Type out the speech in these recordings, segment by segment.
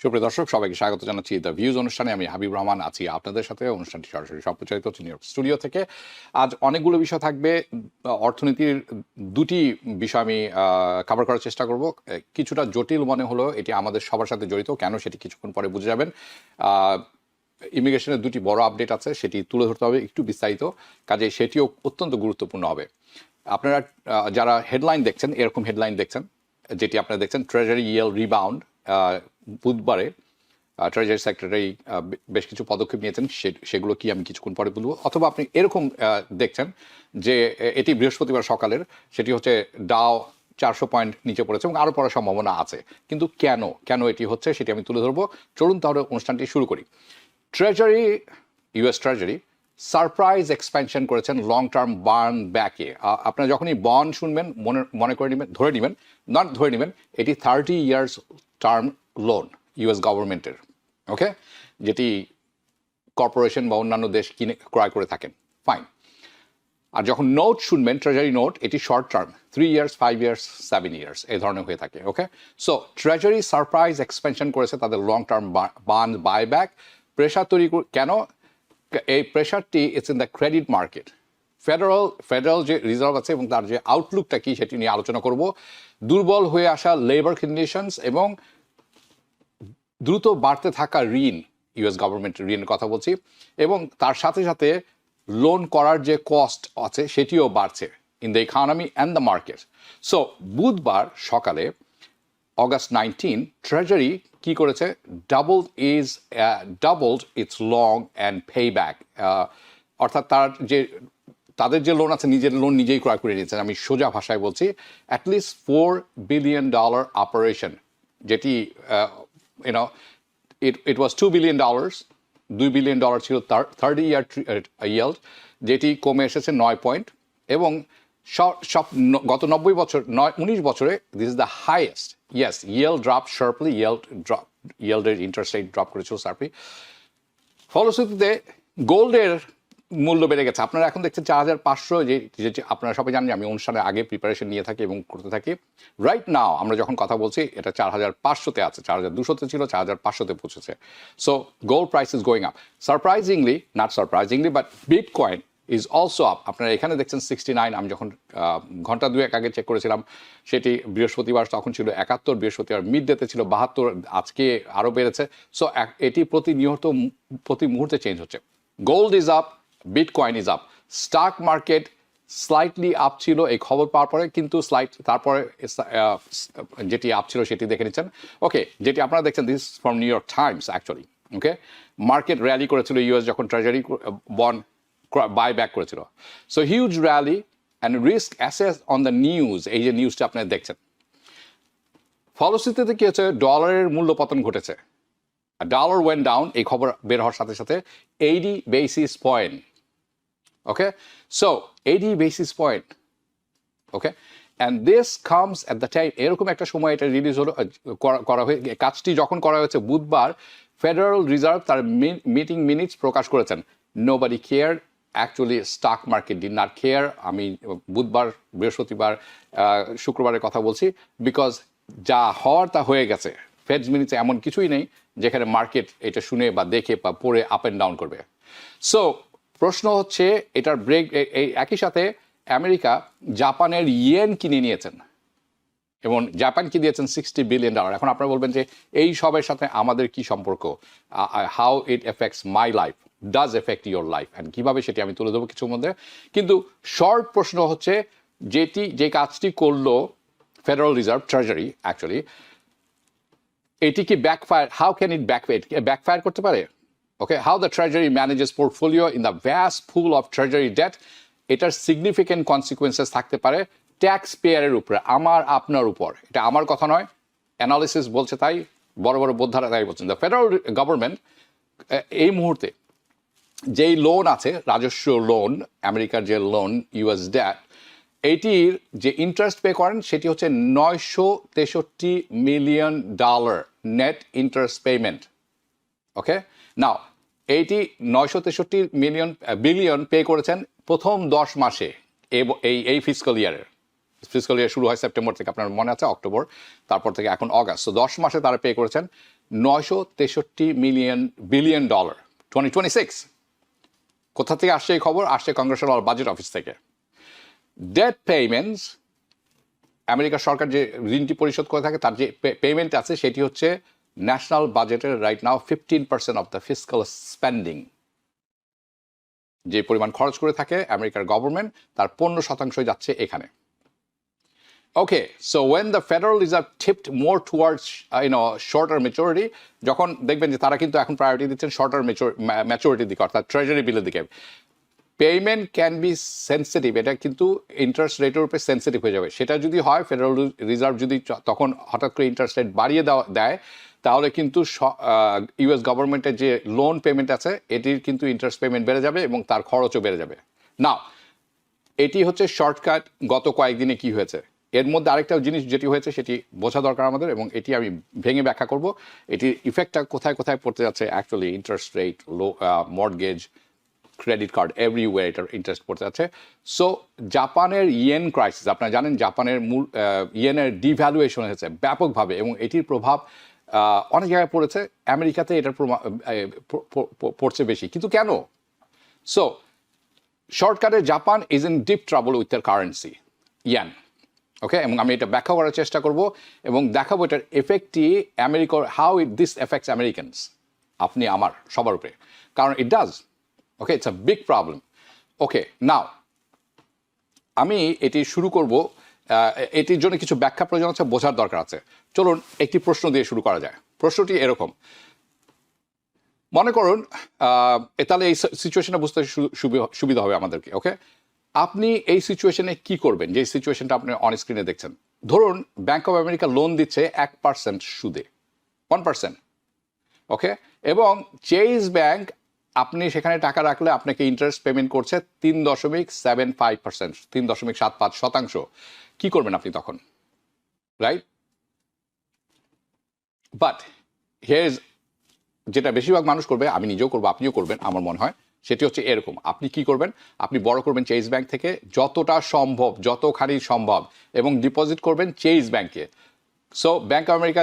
সুপ্রিয় দর্শক, সবাইকে স্বাগত জানাচ্ছি দ্য ভিউজ অনুষ্ঠানে। আমি হাবিব রহমান আছি আপনাদের সাথে। অনুষ্ঠানটি সরাসরি সম্প্রচারিত হচ্ছে নিউ ইয়র্ক স্টুডিও থেকে। আজ অনেকগুলো বিষয় থাকবে। অর্থনীতির দুটি বিষয় আমি কভার করার চেষ্টা করব। কিছুটা জটিল মনে হলো, এটি আমাদের সবার সাথে জড়িত, কেন সেটি কিছুক্ষণ পরে বুঝে যাবেন। ইমিগ্রেশনের দুটি বড় আপডেট আছে, সেটি তুলে ধরতে হবে একটু বিস্তারিত, কাজে সেটিও অত্যন্ত গুরুত্বপূর্ণ হবে। আপনারা যারা হেডলাইন দেখছেন, এরকম হেডলাইন দেখছেন, যেটি আপনারা দেখছেন, ট্রেজারি ইয়েল রিবাউন্ড। বুধবারে ট্রেজারি সেক্রেটারি বেশ কিছু পদক্ষেপ নিয়েছেন, সেগুলো কি আমি কিছুক্ষণ পরে বলবো। অথবা আপনি এরকম দেখছেন যে এটি বৃহস্পতিবার সকালের, সেটি হচ্ছে ডাও 400 পয়েন্ট নিচে পড়েছে এবং আরও পড়ার সম্ভাবনা আছে। কিন্তু কেন এটি হচ্ছে সেটি আমি তুলে ধরবো। চলুন তাহলে অনুষ্ঠানটি শুরু করি। Treasury, US treasury surprise expansion করেছেন লং টার্ম বার্ন ব্যাকে। আপনারা যখনই বন্ড শুনবেন মনে করে নেবেন, ধরে নেবেন এটি 30 ইয়ার্স টার্ম লোন ইউএস গভর্নমেন্টের, ওকে, যেটি কর্পোরেশন বা অন্যান্য দেশ ক্রয় করে থাকেন, ফাইন। আর যখন নোট শুনবেন, ট্রেজারি নোট, এটি short term, 3 years, 5 years, 7 years এই ধরনের হয়ে থাকে, okay. So treasury surprise expansion করেছে তাদের long term bond buyback. Pressure তৈরি কেন? এই প্রেশারটি it's in the credit market. Federal যে রিজার্ভ আছে এবং তার যে আউটলুকটা কি সেটি নিয়ে আলোচনা করব। দুর্বল হয়ে আসা লেবার কন্ডিশনস এবং দ্রুত বাড়তে থাকা ঋণ, ইউএস গভর্নমেন্টের ঋণের কথা বলছি, এবং তার সাথে সাথে লোন করার যে কস্ট আছে সেটিও বাড়ছে in the economy and the market. So বুধবার সকালে অগাস্ট 19 ট্রেজারি কি করেছে? Doubled it's long and pay back. অর্থাৎ তাদের যে লোন আছে, নিজের লোন নিজেই ক্রয় করে নিয়েছেন। আমি সোজা ভাষায় বলছি, অ্যাটলিস্ট $4 billion অপারেশন, যেটি it was $2 billion, $2 billion ছিল 30 ইয়ার yield, যেটি কমে এসেছে 9 পয়েন্ট। এবং সব গত 19 বছরে this is the highest. Yes, yield drop sharply, yield-এর ইন্টারেস্ট রেট ড্রপ করেছিল শার্পলি। ফলশ্রুতিতে গোল্ডের মূল্য বেড়ে গেছে। আপনারা এখন দেখছেন 4500, যেটি আপনারা সবাই জানেন, আমি অনুষ্ঠানের আগে প্রিপারেশন নিয়ে থাকি এবং করতে থাকি। রাইট নাও আমরা যখন কথা বলছি এটা 4500-তে আছে, 4200-তে ছিল, 4500-তে পৌঁছেছে। So gold price is going up. Not surprisingly, but bitcoin is also up. আপনারা এখানে দেখছেন 69। আমি যখন ঘন্টা দুয়েক আগে চেক করেছিলাম, সেটি বৃহস্পতিবার তখন ছিল 71, বৃহস্পতিবার মিড ডেতে ছিল 72, আজকে আরও বেড়েছে। সো এটি প্রতি মুহূর্তে চেঞ্জ হচ্ছে। Gold is up, bitcoin is up. Stock market slightly up ছিল এই খবর পাওয়ার পরে, কিন্তু তারপরে যেটি আপ ছিল সেটি দেখে নিচ্ছেন, ওকে। যেটি আপনারা দেখছেন, this from New York Times actually, okay. Market rally করেছিল ইউএস যখন ট্রেজারি বন্ড বাই ব্যাক করেছিল। So huge rally and risk অ্যাসেস অন দ্য নিউজ, এই যে নিউজটা আপনারা দেখছেন। ফলশ্রুতিতে কি হচ্ছে? ডলারের মূল্য পতন ঘটেছে। ডলার ওয়েন্ট ডাউন, এই খবর বের হওয়ার সাথে সাথে 80 basis point, okay. So 80 basis point, okay. And this comes at the time, এরকম একটা সময় এটা রিলিজ করা হয়ে, কাজটি যখন করা হয়েছে বুধবার, ফেডারেল রিজার্ভ তার মিটিং মিনিটস প্রকাশ করেছেন। Nobody care, actually stock market did not care. আমি বুধবার, বৃহস্পতিবার, শুক্রবারের কথা বলছি, বিকজ যা হওয়ার তা হয়ে গেছে। ফেডস মিনিটসে এমন কিছুই নেই যেখানে মার্কেট এটা শুনে বা দেখে বা পড়ে আপ অ্যান্ড ডাউন করবে। সো প্রশ্ন হচ্ছে এটার ব্রেক। এই একই সাথে আমেরিকা জাপানের ইয়েন কিনে নিয়েছেন এবং জাপান কি দিয়েছেন $60 বিলিয়ন। এখন আপনারা বলবেন যে এই সবের সাথে আমাদের কি সম্পর্ক, how it effects my life, does effect your life, and কীভাবে সেটি আমি তুলে দেবো কিছুর মধ্যে। কিন্তু শর্ট প্রশ্ন হচ্ছে, যে কাজটি করলো ফেডারেল রিজার্ভ, ট্রেজারি অ্যাকচুয়ালি, এটি কি backfire? How can it backfire করতে পারে? Okay, how the treasury manages portfolio in the vast pool of treasury debt. এটার সিগনিফিক্যান্ট কনসিকুয়েন্সেস থাকতে পারে ট্যাক্স পেয়ারের উপরে, আপনার উপর। এটা আমার কথা নয়, অ্যানালিসিস বলছে তাই, বড় বড় বোদ্ধারা তাই বলছেন। দ্য ফেডারেল গভর্নমেন্ট এই মুহূর্তে যেই লোন আছে, রাজস্ব লোন, আমেরিকার যে লোন, ইউএস ডেট, এইটির যে ইন্টারেস্ট পে করেন সেটি হচ্ছে $963 মিলিয়ন নেট ইন্টারেস্ট পেমেন্ট, ওকে। নাও এইটি 963 বিলিয়ন পে করেছেন প্রথম 10 মাসে এই ফিসক্যাল ইয়ার শুরু হয় সেপ্টেম্বর থেকে, আপনার মনে আছে, অক্টোবর, তারপর থেকে এখন অগাস্ট। সো 10 মাসে তারা পে করেছেন $963 বিলিয়ন 2026। কোথা থেকে আসছে এই খবর? আসছে কংগ্রেশনাল বাজেট অফিস থেকে। ডেট পেমেন্টস, আমেরিকার সরকার যে ঋণটি পরিশোধ করে থাকে তার যে পেমেন্ট আছে সেটি হচ্ছে ন্যাশনাল বাজেটের right now 15% of the fiscal spending. যে পরিমাণ খরচ করে থাকে আমেরিকার গভর্নমেন্ট তার 15% যাচ্ছে এখানে। Okay, so when the federal reserve tipped more towards shorter maturity, যখন দেখবেন যে তারা কিন্তু এখন প্রায়োরিটি দিচ্ছেন শর্টার ম্যাচুরিটির দিকে, অর্থাৎ ট্রেজারি বিলের দিকে, পেমেন্ট ক্যান বি সেন্সিটিভ, এটা কিন্তু ইন্টারেস্ট রেটের উপরে সেন্সিটিভ হয়ে যাবে। সেটা যদি হয়, ফেডারেল রিজার্ভ যদি তখন হঠাৎ করে ইন্টারেস্ট রেট বাড়িয়ে দেয়, তাহলে কিন্তু ইউএস গভর্নমেন্টের যে লোন পেমেন্ট আছে এটির কিন্তু ইন্টারেস্ট পেমেন্ট বেড়ে যাবে এবং তার খরচও বেড়ে যাবে। নাও এটি হচ্ছে শর্টকাট গত কয়েকদিনে কি হয়েছে। এর মধ্যে আরেকটা জিনিস যেটি হয়েছে সেটি বোঝা দরকার আমাদের, এবং এটি আমি ভেঙে ব্যাখ্যা করব। এটির ইফেক্টটা কোথায় কোথায় পড়তে যাচ্ছে actually, interest rate, mortgage, credit card, everywhere এটার ইন্টারেস্ট পড়তে যাচ্ছে। সো জাপানের ইয়েন ক্রাইসিস, আপনারা জানেন জাপানের মূল ইয়েনের ডিভ্যালুয়েশন হয়েছে ব্যাপকভাবে, এবং এটির প্রভাব অনেক জায়গায় পড়েছে। আমেরিকাতে এটার পড়ছে বেশি, কিন্তু কেন? সো শর্টকাটে Japan is in deep trouble with their currency yen. Okay, এবং আমি এটা ব্যাখ্যা করার চেষ্টা করব এবং দেখাবো এটার এফেক্টটি আমেরিকার, হাউ দিস এফেক্টস আমেরিকানস, আপনি আমার সবার উপরে, কারণ it does. Okay, it's a big problem. Okay, now আমি এটি শুরু করব। এটির জন্য কিছু ব্যাখ্যা প্রয়োজন আছে, বোঝার দরকার আছে। চলুন একটি প্রশ্ন দিয়ে শুরু করা যায়। প্রশ্নটি এরকম, মনে করুন তাহলে এই সিচুয়েশনটা বুঝতে সুবিধা হবে আমাদেরকে। ওকে, আপনি এই সিচুয়েশনে কি করবেন? যে সিচুয়েশনটা আপনি অন স্ক্রিনে দেখছেন, ধরুন ব্যাংক অফ আমেরিকা লোন দিচ্ছে 1% সুদে, 1%। ওকে, এবং চেজ ব্যাংক আপনি সেখানে টাকা রাখলে আপনাকে ইন্টারেস্ট পেমেন্ট করছে 3.75%, 3.75%। কি করবেন আপনি তখন? রাইট, বাট হিয়ার ইজ, যেটা বেশিরভাগ মানুষ করবে, আমি নিজেও করবো, আপনিও করবেন আমার মনে হয়, সেটি হচ্ছে এরকম। আপনি কি করবেন? আপনি বড় করবেন চেজ ব্যাংক থেকে যতটা সম্ভব, যতখানি সম্ভব, এবং ডিপোজিট করবেন চেজ ব্যাংকে। সো ব্যাংক অফ আমেরিকা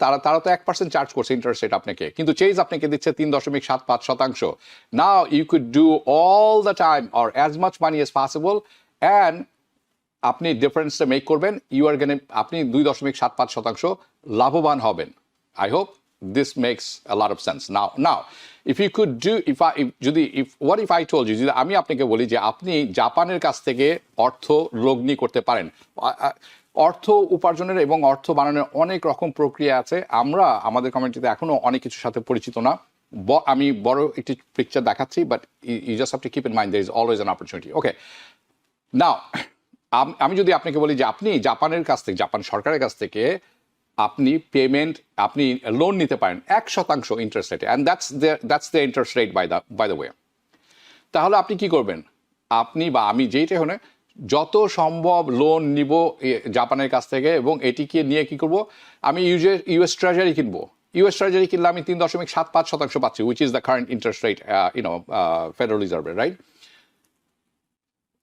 তারা তো 1% চার্জ করছে ইন্টারেস্ট রেট আপনাকে, কিন্তু চেজ আপনাকে দিচ্ছে 3.75%। Now you could do all the time or as much money as possible, and আপনি ডিফারেন্সটা মেক করবেন। আপনি 2.75% লাভবান হবেন। I hope this makes a lot of sense. Now, if you could do, what if I told you, যদি আমি আপনাকে বলি যে আপনি জাপানের কাছ থেকে অর্থ লগ্নি করতে পারেন। অর্থ উপার্জনের এবং অর্থ বানানোর অনেক রকম প্রক্রিয়া আছে, আমরা আমাদের কমিউনিটিতে এখনো অনেক কিছুর সাথে পরিচিত না। আমি বড় একটি পিকচার দেখাচ্ছি, but you just have to keep in mind there is always an opportunity. Okay, now আমি যদি আপনাকে বলি যে আপনি জাপানের কাছ থেকে, জাপান সরকারের কাছ থেকে আপনি আপনি লোন নিতে পারেন 1% ইন্টারেস্ট রেটে, and that's the interest rate by the way. তাহলে আপনি কি করবেন? আপনি বা আমি যেইটা হলে যত সম্ভব লোন নিব জাপানের কাছ থেকে, এবং এটিকে নিয়ে কি করব? আমি ইউএস ট্রেজারি কিনবো। ইউএস ট্রেজারি কিনলে আমি 3.75% পাচ্ছি, which is the current interest rate federal রিজার্ভের, রাইট?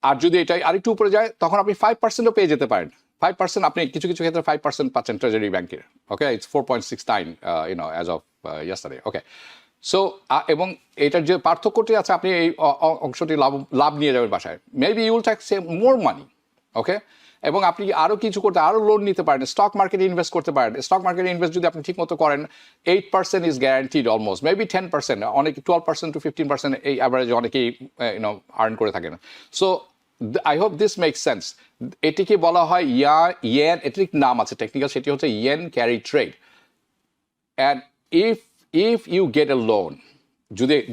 আর যদি এটা আরেকটু উপরে যায় তখন আপনি 5%ও পেয়ে যেতে পারেন। 5% আপনি কিছু কিছু ক্ষেত্রে 5% পাচ্ছেন ট্রেজারি ব্যাংকের। Okay, it's 4.69 as of yesterday. Okay, so এবং এটার যে পার্থক্যটি আছে, আপনি এই অংশটি লাভ নিয়ে যাবেন বাসায়। Maybe you will take save more money. Okay, এবং আপনি আরও কিছু করতে, আরও লোন নিতে পারেন, স্টক মার্কেটে ইনভেস্ট করতে পারেন। স্টক মার্কেটে ইনভেস্ট যদি আপনি ঠিক মতো করেন, 8% ইজ গ্যারান্টিড অলমোস্ট, মেবি 10%, অনেক 12% to 15% এই অ্যাভারেজ অনেকেই আর্ন করে থাকেন। So I hope this makes sense. এটিকে বলা হয় ইয়েন, এটির নাম আছে টেকনিক্যাল, সেটি হচ্ছে yen carry trade. And if you get a loan,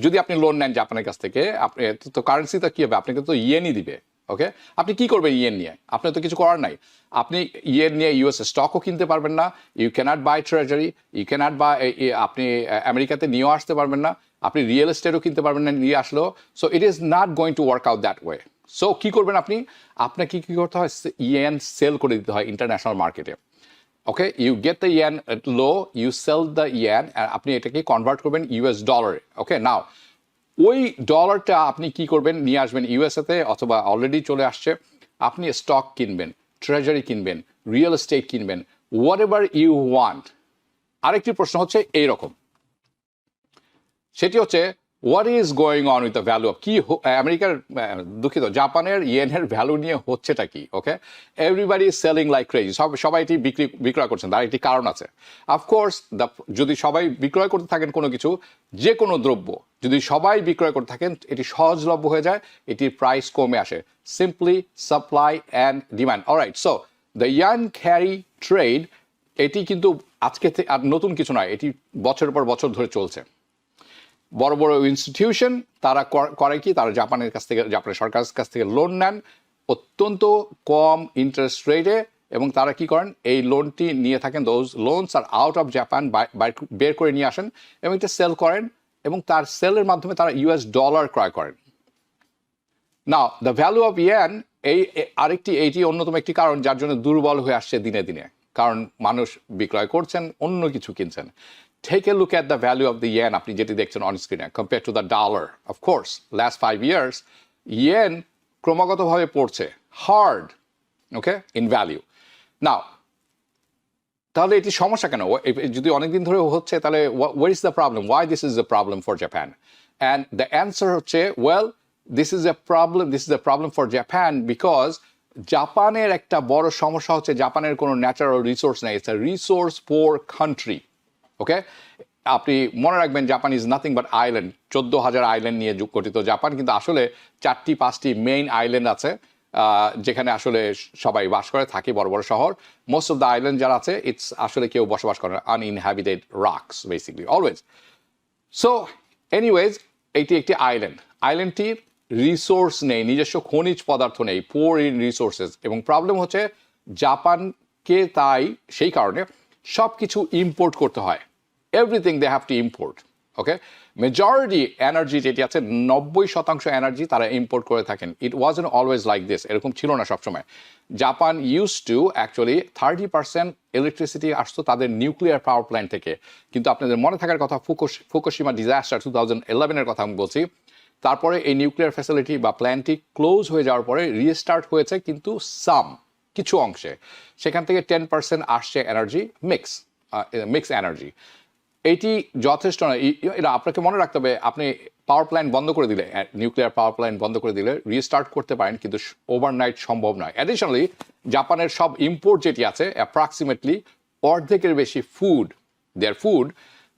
যদি আপনি লোন নেন জাপানের কাছ থেকে, আপনি তো কারেন্সিটা কী হবে? আপনাকে তো ইয়েনই দিবে। ওকে, আপনি কি করবেন ইয়েন নিয়ে? আপনার তো কিছু করার নাই। আপনি ইয়েন নিয়ে ইউএস স্টকও কিনতে পারবেন না, you can't buy treasury, you can't buy, আপনি আমেরিকাতে নিয়েও আসতে পারবেন না, আপনি রিয়েল এস্টেটও কিনতে পারবেন না নিয়ে আসলেও। So it is not going to work out that way. So কী করবেন আপনি? আপনাকে কী করতে হয়? ইয়েন সেল করে দিতে হয় ইন্টারন্যাশনাল মার্কেটে। Okay, you get the yen low, you sell the yen, আপনি এটাকে কনভার্ট করবেন ইউএস ডলারে। ওকে, নাও ওই ডলারটা আপনি কি করবেন? নিয়ে আসবেন ইউএসএতে, অথবা অলরেডি চলে আসছে। আপনি স্টক কিনবেন, ট্রেজারি কিনবেন, রিয়েল এস্টেট কিনবেন, হোয়াট এভার ইউ ওয়ান্ট। আরেকটি প্রশ্ন হচ্ছে এইরকম, সেটি হচ্ছে what is going on with the value of কি আমেরিকার দুঃখিত জাপানের ইয়েনের ভ্যালু নিয়ে হচ্ছেটা কি? Okay, everybody is selling like crazy, সবাই এটি বিক্রয় করছেন, তার একটি কারণ আছে। অফকোর্স যদি সবাই বিক্রয় করতে থাকেন কোনো কিছু, যে কোনো দ্রব্য যদি সবাই বিক্রয় করতে থাকেন, এটি সহজলভ্য হয়ে যায়, এটির প্রাইস কমে আসে। Simply supply and demand. Alright, so the Ian carry trade, এটি কিন্তু আজকে আর নতুন কিছু নয়, এটি বছরের পর বছর ধরে চলছে। বড় বড় ইনস্টিটিউশন তারা করে কি, তারা জাপানের সরকারের কাছ থেকে লোন নেন অত্যন্ত কম ইন্টারেস্ট রেটে, এবং তারা কি করেন, এই লোনটি নিয়ে থাকেন, those loans are out of Japan, বের করে নিয়ে আসেন এবং এটা সেল করেন, এবং তার সেলের মাধ্যমে তারা US ডলার ক্রয় করেন। নাও দ্য ভ্যালু অফ ইয়েন, এইটি অন্যতম একটি কারণ যার জন্য দুর্বল হয়ে আসছে দিনে দিনে, কারণ মানুষ বিক্রয় করছেন, অন্য কিছু কিনছেন। Take a look at the value of the yen, আপনি যেটি দেখছেন অন স্ক্রিনে, compared to the dollar. Of course, last 5 years, yen ক্রমাগতভাবে পড়ছে হার্ড, ওকে, ইন ভ্যালিউ। নাও তাহলে এটি সমস্যা কেন? যদি অনেকদিন ধরে হচ্ছে, তাহলে where is the problem? Why this is a problem for Japan? And the answer হচ্ছে, well, this is a problem for Japan because জাপানের একটা বড় সমস্যা হচ্ছে জাপানের কোনো ন্যাচারাল রিসোর্স নেই। It's a resource poor country. Okay, আপনি মনে রাখবেন Japan is nothing but island, 14,000 island নিয়ে গঠিত জাপান, কিন্তু আসলে 4-5টি মেইন আইল্যান্ড আছে যেখানে আসলে সবাই বাস করে থাকে, বড় বড় শহর। মোস্ট অফ দ্য আইল্যান্ড যারা আছে, ইটস আসলে কেউ বসবাস করে, uninhabited rocks basically always. So anyways, এইটি একটি আইল্যান্ডটির রিসোর্স নেই, নিজস্ব খনিজ পদার্থ নেই, পোর ইন রিসোর্সেস, এবং প্রবলেম হচ্ছে জাপানকে তাই সেই কারণে সব কিছু ইম্পোর্ট করতে হয়। Everything they have to import. Okay, majority energy যেটি আছে, 90% এনার্জি তারা ইম্পোর্ট করে থাকেন। It wasn't always like this, এরকম ছিল না সবসময়। Japan use to actually 30% electricity আসতো তাদের নিউক্লিয়ার পাওয়ার প্ল্যান্ট থেকে, কিন্তু আপনাদের মনে থাকার কথা ফুকুশিমা ডিজাস্টার 2011-এর কথা আমি বলছি। তারপরে এই নিউক্লিয়ার ফ্যাসিলিটি বা প্ল্যান্টটি ক্লোজ হয়ে যাওয়ার পরে রিস্টার্ট হয়েছে, কিন্তু কিছু অংশে সেখান থেকে 10% আসছে এনার্জি, মিক্স এনার্জি। এইটি যথেষ্ট নয়। এটা আপনাকে মনে রাখতে হবে, আপনি পাওয়ার প্ল্যান্ট বন্ধ করে দিলে, নিউক্লিয়ার পাওয়ার প্ল্যান্ট বন্ধ করে দিলে রিস্টার্ট করতে পারেন, কিন্তু ওভারনাইট সম্ভব নয়। অ্যাডিশনালি জাপানের সব ইম্পোর্ট যেটি আছে, অ্যাপ্রক্সিমেটলি অর্ধেকের বেশি ফুড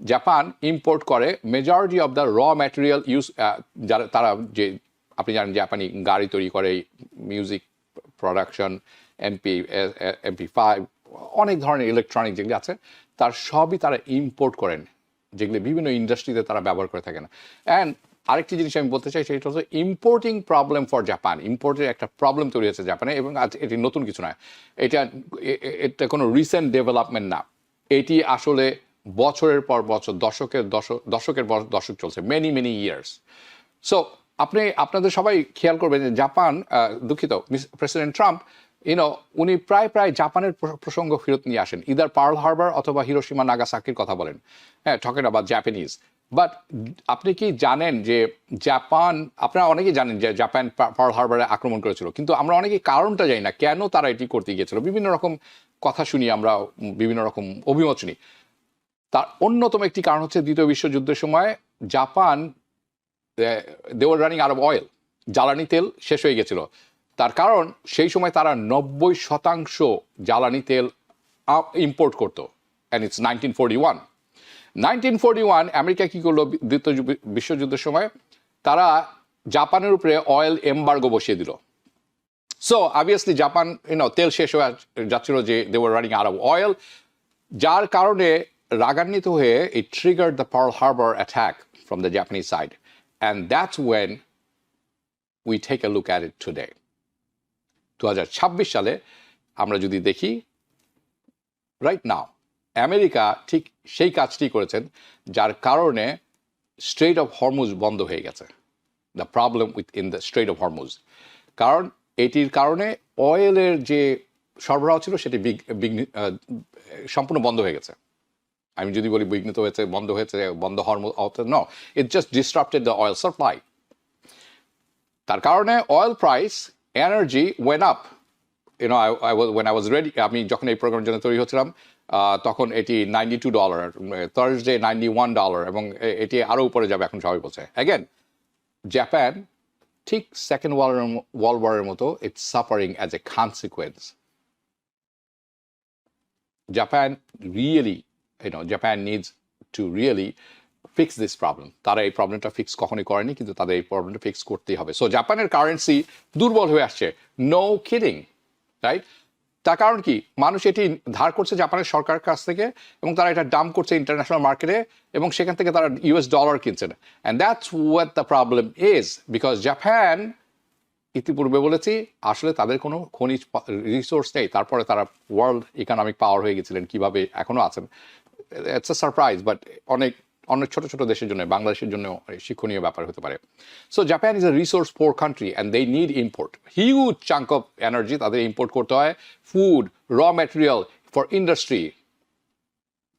জাপান ইম্পোর্ট করে। মেজরিটি অফ দ্য র ম্যাটেরিয়াল ইউজ, যারা তারা যে আপনি জানেন জাপানি গাড়ি তৈরি করে, মিউজিক প্রোডাকশন, MP5, অনেক ধরনের ইলেকট্রনিক যেগুলি আছে, তার সবই তারা ইম্পোর্ট করেন, যেগুলি বিভিন্ন ইন্ডাস্ট্রিতে তারা ব্যবহার করে থাকেন। অ্যান্ড আরেকটি জিনিস আমি বলতে চাই, সেটা হচ্ছে ইম্পোর্টিং প্রবলেম ফর জাপান। ইম্পোর্টের একটা প্রবলেম তৈরি হয়েছে জাপানে, এবং আজ এটি নতুন কিছু নয়, এটা কোনো রিসেন্ট ডেভেলপমেন্ট না, এটি আসলে বছরের পর বছর, দশকের পর দশক চলছে, মেনি ইয়ার্স। সো আপনাদের সবাই খেয়াল করবেন যে জাপান, দুঃখিত, প্রেসিডেন্ট ট্রাম্প, উনি প্রায় জাপানের প্রসঙ্গ ফেরত নিয়ে আসেন, ইদার পার্ল হারবার অথবা হিরোশিমা নাগাসাকির কথা বলেন, হ্যাঁ, টকিং অ্যাবাউট জাপানিজ। বাট আপনি কি জানেন যে জাপান, আপনারা অনেকেই জানেন যে জাপান পার্ল হারবারে আক্রমণ করেছিল, কিন্তু আমরা অনেকেই কারণটা জানি না কেন তারা এটি করতে গিয়েছিল। বিভিন্ন রকম কথা শুনি আমরা, বিভিন্ন রকম অভিমত শুনি। তার অন্যতম একটি কারণ হচ্ছে দ্বিতীয় বিশ্বযুদ্ধের সময় Japan, they were running out of oil, জ্বালানি তেল শেষ হয়ে গেছিল। তার কারণ সেই সময় তারা 90% জ্বালানি তেল ইম্পোর্ট করতো, অ্যান্ড ইটস 1941 আমেরিকা কি করলো দ্বিতীয় বিশ্বযুদ্ধের সময়, তারা জাপানের উপরে অয়েল এম্বার্গো বসিয়ে দিল। সো অবভিয়াসলি জাপান তেল শেষ হয়ে যাচ্ছিল, যে they were running out of oil, যার কারণে রাগান্বিত হয়ে it triggered the Pearl Harbor attack from the Japanese side, and that's when we take a look at it today. 2026 সালে আমরা যদি দেখি, রাইট নাও আমেরিকা ঠিক সেই কাজটি করেছেন, যার কারণে স্ট্রেট অফ হরমুজ বন্ধ হয়ে গেছে। The problem in the strait of Hormuz, কারণ এটির কারণে অয়েলের যে সরবরাহ ছিল সেটি সম্পূর্ণ বন্ধ হয়ে গেছে। আমি যদি বলি বিঘ্নিত হয়েছে, বন্ধ হওয়ার no, it just disrupted the oil supply. তার কারণে oil price, energy went up. when I was ready, আমি যখন এই প্রোগ্রামের জন্য তৈরি হচ্ছিলাম, তখন এটি $92, থার্সডে $91, এবং এটি আরও উপরে যাবে এখন সবাই বলছে। অ্যাগেন জাপান ঠিক সেকেন্ড ওয়ার্ল্ড ওয়ারের মতো it's suffering as a consequence. Japan really Japan needs to really fix this problem. তারা এই প্রবলেমটা ফিক্স কখনোই করেনি, কিন্তু তাদের এই প্রবলেমটা ফিক্স করতেই হবে। সো জাপানের কারেন্সি দুর্বল হয়ে আসছে, নো কিডিং, রাইট? তার কারণ কি? মানুষ এটি ধার করছে জাপানের সরকারের কাছ থেকে, এবং তারা এটা ডাম্প করছে ইন্টারন্যাশনাল মার্কেটে, এবং সেখান থেকে তারা US ডলার কিনছে। And that's what the problem is, because Japan ইতিপূর্বে বলেছি আসলে তাদের কোনো খনিজ রিসোর্স নেই, তারপরে তারা ওয়ার্ল্ড ইকোনমিক পাওয়ার হয়ে গেছিলেন, কিভাবে এখনো আছেন। ইটস এ সারপ্রাইজ, বাট অনেক ছোট ছোট দেশের জন্য, বাংলাদেশের জন্য শিক্ষণীয় ব্যাপার হতে পারে। So Japan is a resource poor country and they need import huge chunk of energy, তাদের ইম্পোর্ট করতে হয় ফুড, র ম্যাটেরিয়াল ফর ইন্ডাস্ট্রি।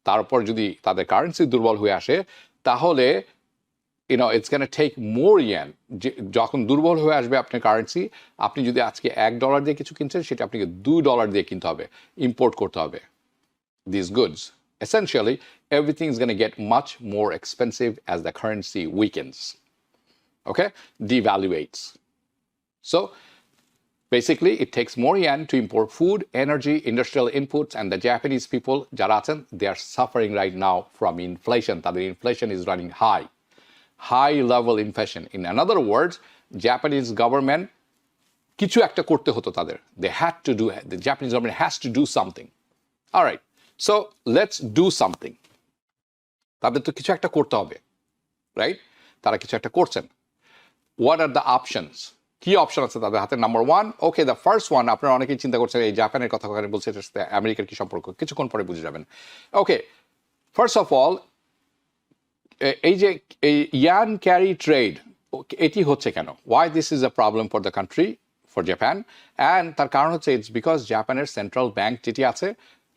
তারপর যদি তাদের কারেন্সি দুর্বল হয়ে আসে, তাহলে ইটস ক্যান টেক মোর ইয়ান। যখন দুর্বল হয়ে আসবে আপনার কারেন্সি, আপনি যদি আজকে $1 দিয়ে কিছু কিনছেন, সেটা আপনাকে $2 দিয়ে কিনতে হবে, ইম্পোর্ট করতে হবে this goods. Essentially, everything is going to get much more expensive as the currency weakens, okay, devaluates. So basically, it takes more yen to import food, energy, industrial inputs, and the Japanese people, যারা আছেন, they are suffering right now from inflation. তাদের inflation is running high level inflation. In other words, Japanese government কিছু একটা করতে হতো তাদের. The Japanese government has to do something. All right. So let's do something. তাদের তো কিছু একটা করতে হবে, রাইট? তারা কিছু একটা করছেন। What are the options? কি অপশন আছে তাদের হাতে? Number 1, okay, the first one, আপনারা অনেকেই চিন্তা করছেন এই জাপানের কথা বলছে, এটার সাথে আমেরিকার কি সম্পর্ক, কিছুক্ষণ পরে বুঝে যাবেন। ওকে, ফার্স্ট অফ অল, এই যে এই ইয়ান ক্যারি ট্রেড, এটি হচ্ছে কেন? Why this is a problem for the country, for Japan? And তার কারণ হচ্ছে ইটস বিকজ জাপানের সেন্ট্রাল ব্যাংক যেটি আছে,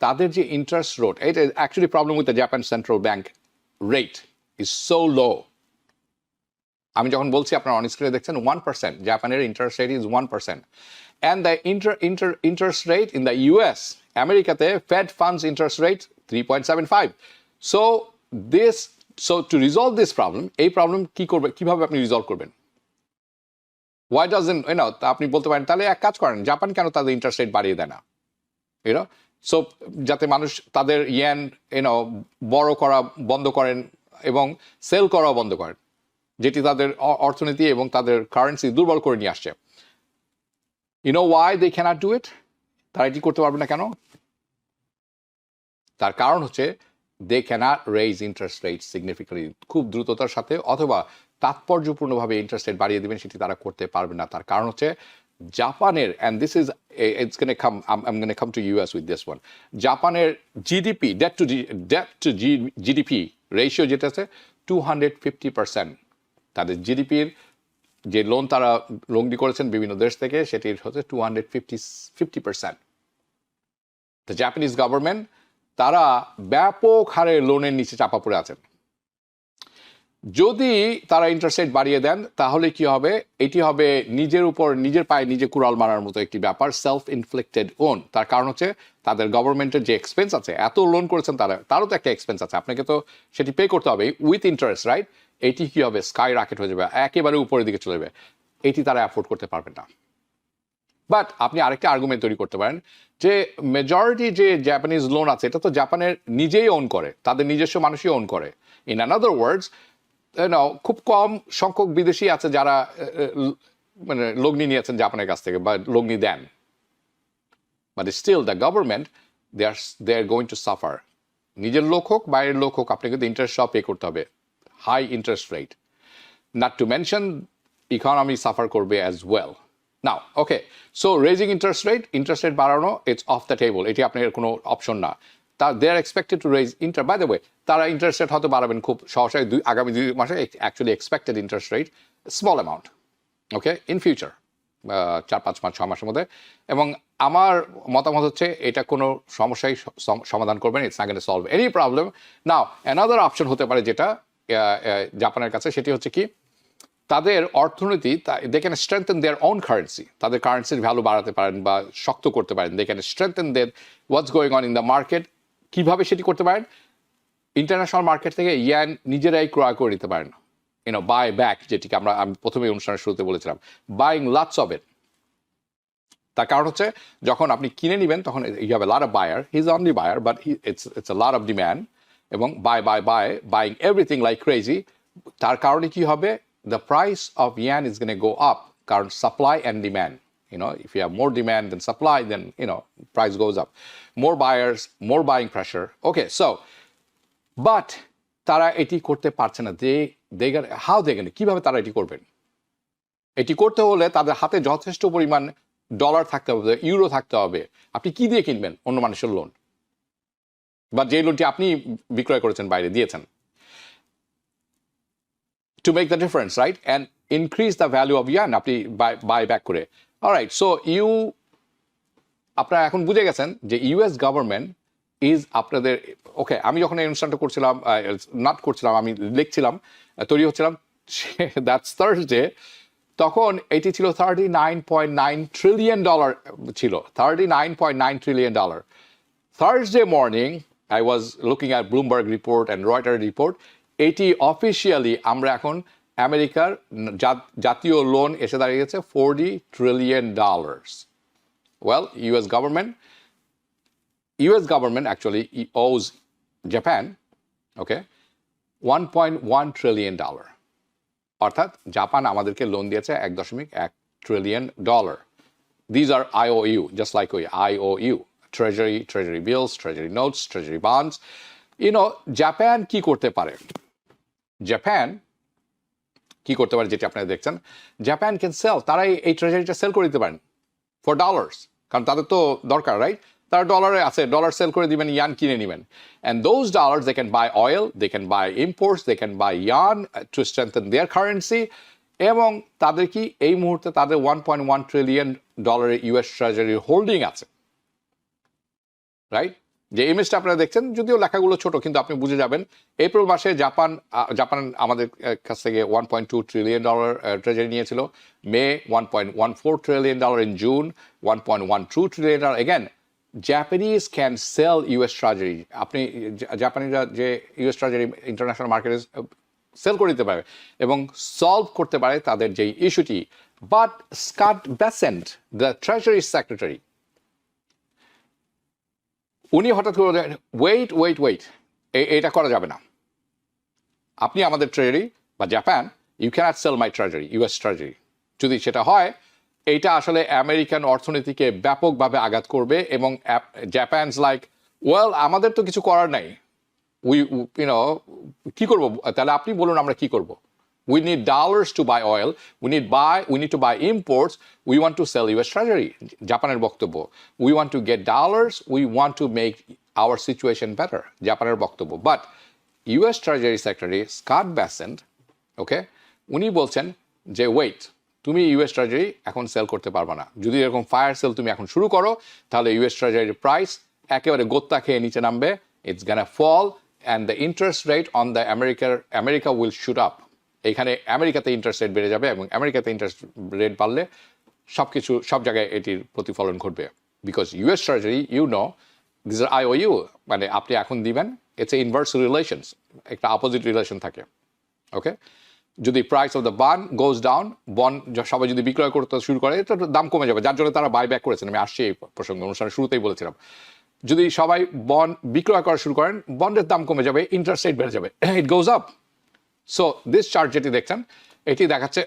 তাদের যে ইন্টারেস্ট রেট, এটা actually problem with the Japan central bank rate is so low. আমি যখন বলছি আপনারা অন স্ক্রিনে দেখছেন 1%, জাপানের interest rate is 1%, and the interest rate in the US, আমেরিকাতে Fed funds interest rate 3.75। So to resolve this problem, এই problem কি করবে, কিভাবে আপনি রিজলভ করবেন? ওয়াই ডাজন্ট আপনি বলতে পারেন তাহলে এক কাজ করেন, জাপান কেন তাদের ইন্টারেস্ট রেট বাড়িয়ে দেয় না? সো যাতে মানুষ তাদের ইয়েন বড় করা বন্ধ করেন এবং সেল করা বন্ধ করেন, যেটি তাদের অর্থনীতি এবং তাদের কারেন্সি দুর্বল করে নিয়ে আসছে। Why they can't do it? তারা এটি করতে পারবে না কেন? তার কারণ হচ্ছে they can't raise interest rate significantly, খুব দ্রুততার সাথে অথবা তাৎপর্যপূর্ণভাবে ইন্টারেস্ট রেট বাড়িয়ে দেবেন, সেটি তারা করতে পারবে না। তার কারণ হচ্ছে জাপানের, and this is it's going to come, I'm going to come to US with this one, জাপানের GDP, debt to GDP ratio যেটা আছে 250%। তাদের জিডিপির যে লোন তারা লগ্নি করেছেন বিভিন্ন দেশ থেকে, সেটির হচ্ছে 250%। দ্য জাপানিজ গভর্নমেন্ট, তারা ব্যাপক হারে লোনের নিচে চাপা পড়ে আছেন। যদি তারা ইন্টারেস্ট রেট বাড়িয়ে দেন, তাহলে কি হবে? এটি হবে নিজের উপর নিজের পায়ে নিজে কুড়াল মারার মতো একটি ব্যাপার, সেলফ ইনফ্লিক্টেড ওন। তার কারণ হচ্ছে তাদের গভর্নমেন্টের যে এক্সপেন্স আছে, এত লোন করেছেন তারও তো একটা এক্সপেন্স আছে, আপনাকে তো সেটি পে করতে হবে উইথ ইন্টারেস্ট, রাইট? এটি কি হবে? স্কাই রকেট হয়ে যাবে, একেবারে উপরের দিকে চলে যাবে। এটি তারা অ্যাফোর্ড করতে পারবে না। বাট আপনি আরেকটা আর্গুমেন্ট তৈরি করতে পারেন যে মেজরিটি যে জাপানিজ লোন আছে, এটা তো জাপানের নিজেই ওন করে, তাদের নিজস্ব মানুষই ওন করে। ইন অ্যানাদার ওয়ার্ডস, খুব কম সংখ্যক বিদেশি আছে যারা মানে লগ্নি নিয়েছেন জাপানের কাছ থেকে বা লগ্নি দেন। But still the government, they are going to suffer. নিজের লোক হোক বাইরের লোক হোক, আপনাকে কিন্তু ইন্টারেস্ট সব পে করতে হবে, high interest rate. Not to mention economy suffer করবে as well. Now okay, so raising interest rate বাড়ানো, ইটস অফ দ্য টেবল, এটি আপনার কোনো অপশন না। They are expected to raise by the way, তারা ইন্টারেস্ট রেট হয়তো বাড়াবেন খুব সহসায় আগামী 2 মাসে, actually expected interest rate small amount, okay, in future 4-5 মাস 6 মাসের মধ্যে। এবং আমার মতামত হচ্ছে এটা কোনো সমস্যাই সমাধান করবেন, it's not going to solve any problem. Now another option হতে পারে যেটা জাপানের কাছে, সেটি হচ্ছে কি, তাদের অর্থনীতি, they can strengthen their own currency, তাদের কারেন্সির ভ্যালু বাড়াতে পারেন বা শক্ত করতে পারেন। They can strengthen their what's going on in the market কিভাবে সেটি করতে পারেন? ইন্টারন্যাশনাল মার্কেট থেকে ইয়ান নিজেরাই ক্রয় করে নিতে পারেন, বাই ব্যাক, যেটিকে আমি প্রথমে অনুষ্ঠানের শুরুতে বলেছিলাম, বাইং লটস অফ ইট। তার কারণ হচ্ছে যখন আপনি কিনে নেবেন তখন you have a lot of buyer, he is only buyer, but it's a lot of demand, এবং বাইং এভরিথিং লাইক ক্রেজি। তার কারণে কি হবে? The price of yen is gonna go up, কারণ supply and demand, if you have more demand than supply, then price goes up. More buyers, more buying pressure. Okay, so but তারা এটি করতে পারছে না। হাউ দে গেন, কিভাবে তারা এটি করবেন? এটি করতে হলে তাদের হাতে যথেষ্ট পরিমাণ ডলার থাকতে হবে, ইউরো থাকতে হবে। আপনি কি দিয়ে কিনবেন? অন্য মানুষের লোন, বা যে লোনটি আপনি বিক্রয় করেছেন, বাইরে দিয়েছেন, to make the difference, right? And increase the value of yuan, আপনি বাই ব্যাক করে। অলরাইট, সো আপনারা এখন বুঝে গেছেন যে ইউএস গভর্নমেন্ট ইজ আপনাদের, ওকে, আমি যখন এই অনুষ্ঠানটা করছিলাম, আমি লিখছিলাম, তৈরি হচ্ছিলাম, দ্যাটস থার্সডে, তখন এটি ছিল $39.9 trillion ছিল, $39.9 trillion। Thursday morning, I was looking at Bloomberg report and Reuters report, এটি অফিসিয়ালি আমরা এখন আমেরিকার জাতীয় লোন এসে দাঁড়িয়েছে $40 trillion। Well, US government actually owes Japan, okay, $1.1 trillion। অর্থাৎ জাপান আমাদেরকে লোন দিয়েছে $1.1 trillion। These are IOU, just like IOU, treasury bills, treasury notes, treasury bonds. Japan কি করতে পারে? যেটি আপনারা দেখছেন, জাপান ক্যান সেল, তারা এই ট্রেজারিটা সেল করে দিতে পারেন ফর ডলার্স, কারণ তাদের তো দরকার, রাইট? তারা ডলারে আছে, ডলার সেল করে দিবেন, ইয়ান কিনে নেবেন, and those dollars they can buy oil, they can buy imports, they can buy yen to strengthen their currency. এবং তাদের কি এই মুহূর্তে তাদের $1.1 trillion ইউএস ট্রেজারি হোল্ডিং আছে, রাইট? যে ইমেজটা আপনারা দেখছেন, যদিও লেখাগুলো ছোট, কিন্তু আপনি বুঝে যাবেন। এপ্রিল মাসে জাপান আমাদের কাছ থেকে $1.2 trillion ট্রেজারি নিয়েছিল। May $1.14 trillion, in June $1.12 trillion। Again, Japanese can sell US treasury. আপনি জাপানিরা যে ইউএস ট্রেজারি ইন্টারন্যাশনাল মার্কেটে সেল করে দিতে পারে এবং সলভ করতে পারে তাদের যেই ইস্যুটি। But Scott Bessent, the treasury secretary, উনি হঠাৎ করে ওয়েট, এটা করা যাবে না। আপনি আমাদের ট্রেজারি বা Japan, you can't sell my treasury, US treasury. যদি সেটা হয়, এইটা আসলে আমেরিকান অর্থনীতিকে ব্যাপকভাবে আঘাত করবে। এবং জাপানস লাইক, ওয়েল, আমাদের তো কিছু করার নাই, কি করবো? তাহলে আপনি বলুন, আমরা কি করব? We need dollars to buy oil. We need to buy imports. We want to sell US Treasury. জাপানের বক্তব্য, we want to get dollars. We want to make our situation better. জাপানের বক্তব্য। But US Treasury Secretary Scott Bessent, okay, উনি বলছেন যে wait, তুমি US Treasury এখন sell করতে পারবে না। যদি এরকম ফায়ার সেল তুমি এখন শুরু করো, তাহলে US Treasury প্রাইস একেবারে গোত্তা খেয়ে নিচে নামবে। It's gonna fall and the interest rate on the America will shoot up. এখানে আমেরিকাতে ইন্টারেস্ট রেট বেড়ে যাবে, এবং আমেরিকাতে ইন্টারেস্ট রেট বাড়লে সব জায়গায় এটির প্রতিফলন ঘটবে। Because US treasury, this are IOU, মানে আপনি এখন দিবেন, ইটস এ ইনভার্স রিলেশনস, একটা অপোজিট রিলেশন থাকে। ওকে, যদি price of the bond goes down, bond সবাই যদি বিক্রয় করতে শুরু করে, এটা দাম কমে যাবে, যার জন্য তারা বাই ব্যাক করেছেন। আমি আসছি এই প্রসঙ্গে, অনুষ্ঠানের শুরুতেই বলেছিলাম, যদি সবাই বন্ড বিক্রয় করা শুরু করেন, বন্ডের দাম কমে যাবে, ইন্টারেস্ট রেট বেড়ে যাবে, it goes up. So this chart যেটি দেখছেন, এটি দেখাচ্ছে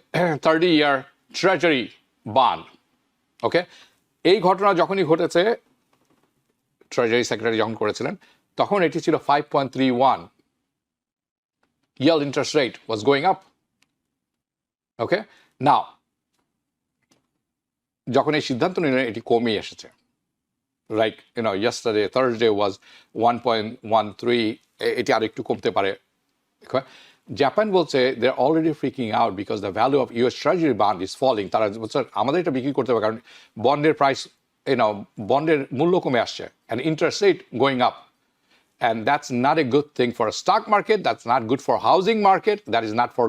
30-year ট্রেজারি বন্ড। ওকে, এই ঘটনা যখনই ঘটেছে, ট্রেজারি সেক্রেটারি যখন করেছিলেন, তখন এটি ছিল 5.31। yield interest rate was going up. Okay, now যখন এই সিদ্ধান্ত নিলেন, এটি কমে এসেছে। Like, yesterday, Thursday was 1.13, এটি আর একটু কমতে পারে। জাপান বলছে they're already freaking out because the value of US Treasury bond is falling. তারা বলছে আমাদের এটা বিক্রি করতে হবে, কারণ বন্ডের প্রাইস, বন্ডের মূল্য কমে আসছে, and interest rate going up. And that's not a good thing for a stock market. That's not good for housing market. That is not for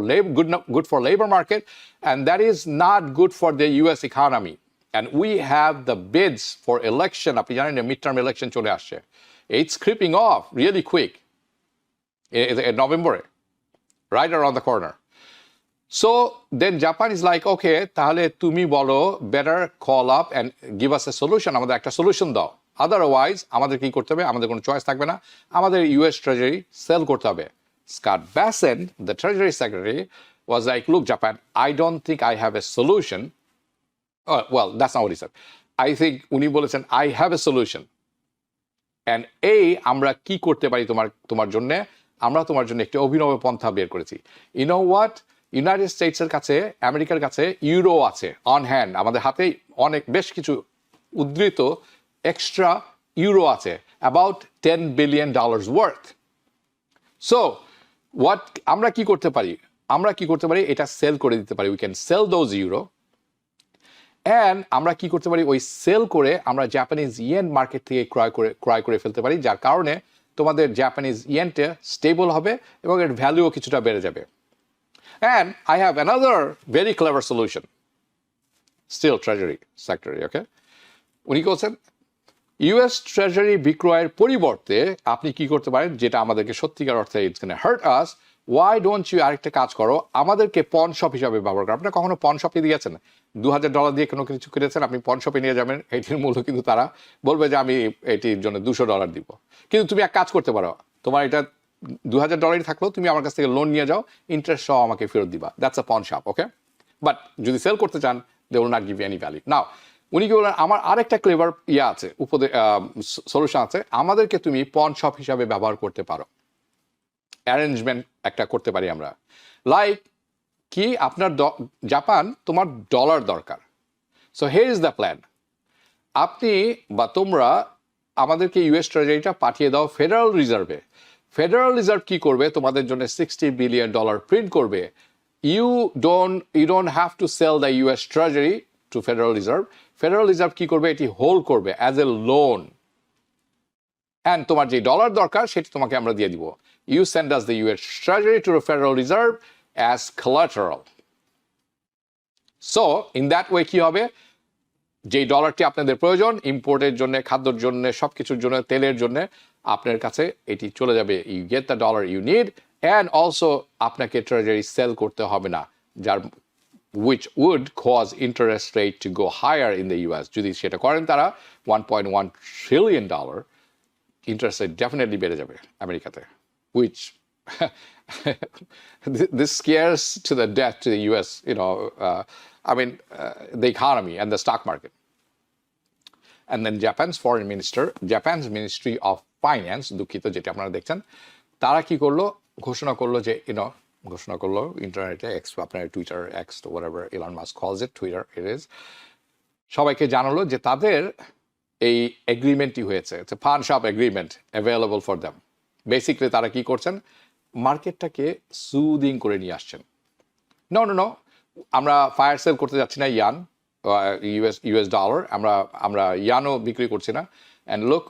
good for labor market. And that is not good for the US economy. And we have the bids for election. আপনি জানেন, midterm election চলে আসছে। It's creeping off really quick in November, right around the corner. So then Japan is like, okay, তাহলে তুমি বলো, better call up and give us a solution. আমাদের একটা solution দাও. Otherwise, আমাদের কি করতে হবে? আমাদের কোনো চয়েস থাকবে না। আমাদের US Treasury sell করতে হবে. Scott Bessent, the Treasury Secretary, was like, look, Japan, I don't think I have a solution. Oh, well, that's not what he said. I think উনি বলেছেন, I have a solution. And আমরা কি করতে পারি তোমার জন্য? আমরা তোমার জন্য একটি অভিনব পন্থা বের করেছি। You know what? ইউনাইটেড স্টেটসের কাছে, আমেরিকার কাছে ইউরো আছে অন হ্যান্ড, আমাদের হাতে অনেক বেশ কিছু উদ্ধৃত এক্সট্রা ইউরো আছে, about $10 billion worth. So what আমরা কি করতে পারি? এটা সেল করে দিতে পারি। We can sell those euro, and আমরা কি করতে পারি? ওই সেল করে আমরা জাপানিজ ইয়েন মার্কেট থেকে ক্রয় করে ফেলতে পারি, যার কারণে তোমাদের জাপানিজ ইয়েনটা স্টেবল হবে এবং এর ভ্যালুও কিছুটা বেড়ে যাবে। And I have another very clever solution. Still Treasury Secretary, okay? উনি বলছেন, US Treasury বিক্রয়ের পরিবর্তে আপনি কি করতে পারেন, যেটা আমাদেরকে সত্যিকার অর্থে it's going to hurt us. Why don't you আরেকটা কাজ করো, আমাদেরকে পন শপ হিসাবে ব্যবহার করো। আপনি কখনো পন শপে দিয়েছেন? $2,000 দিয়ে কোনো কিছু কিনেছেন, আপনি পন শপে নিয়ে যাবেন, এটির মূল্য কিন্তু তারা বলবে যে আমি এটির জন্য $200 দিব। কিন্তু তুমি এক কাজ করতে পারো, তোমার এটা $2,000 থাকলেও তুমি আমার কাছ থেকে লোন নিয়ে যাও, ইন্টারেস্ট সহ আমাকে ফেরত দিবা। That's a pawn shop, okay? But যদি সেল করতে চান, they will not give any value. Now উনি কি বলেন, আমার আরেকটা ক্লেভার আছে, সলিউশন আছে, আমাদেরকে তুমি পন শপ হিসাবে ব্যবহার করতে পারো। অ্যারেঞ্জমেন্ট একটা করতে পারি আমরা, লাইক কি, আপনার জাপান, তোমার ডলার দরকার। So here is the plan. আপনি বা তোমরা আমাদেরকে US ট্রেজারিটা পাঠিয়ে দাও ফেডারেল রিজার্ভে। ফেডারেল রিজার্ভ কি করবে? তোমাদের জন্য $60 billion প্রিন্ট করবে। You don't have to sell the US treasury to federal reserve. Federal reserve কি করবে? এটি হোল্ড করবে অ্যাজ এ লোন, অ্যান্ড তোমার যে ডলার দরকার সেটি তোমাকে আমরা দিয়ে দিব। You send us the US treasury to federal reserve as collateral. So in that way কি হবে? যেই ডলারটি আপনাদের প্রয়োজন ইম্পোর্টের জন্য, খাদ্যর জন্য, সব কিছুর জন্য, তেলের জন্য, আপনার কাছে এটি চলে যাবে। You get the dollar you need, and also আপনাকে ট্রেজারি সেল করতে হবে না, যার which would cause interest rate to go higher in the US. যদি সেটা করেন তারা, $1.1 trillion ইন্টারেস্ট রেট ডেফিনেটলি বেড়ে যাবে আমেরিকাতে, which this scares to the death to the US, the economy and the stock market. And then Japan's foreign minister, Japan's Ministry of Finance, দুঃখিত যেটা আপনারা দেখছেন, তারা কি করলো? ঘোষণা করলো যে ইন্টারনেটে, আপনার Twitter, x, whatever Elon Musk calls it, Twitter it is, সবাইকে জানালো যে তাদের এই এগ্রিমেন্টই হয়েছে, পান shop agreement available for them. Basically তারা কি করছেন? মার্কেটটাকে সুদিং করে নিয়ে আসছেন। নো, আমরা ফায়ার সেল করতে যাচ্ছি না ইয়ান, US ডলার, আমরা ইয়ানও বিক্রি করছি না। And look,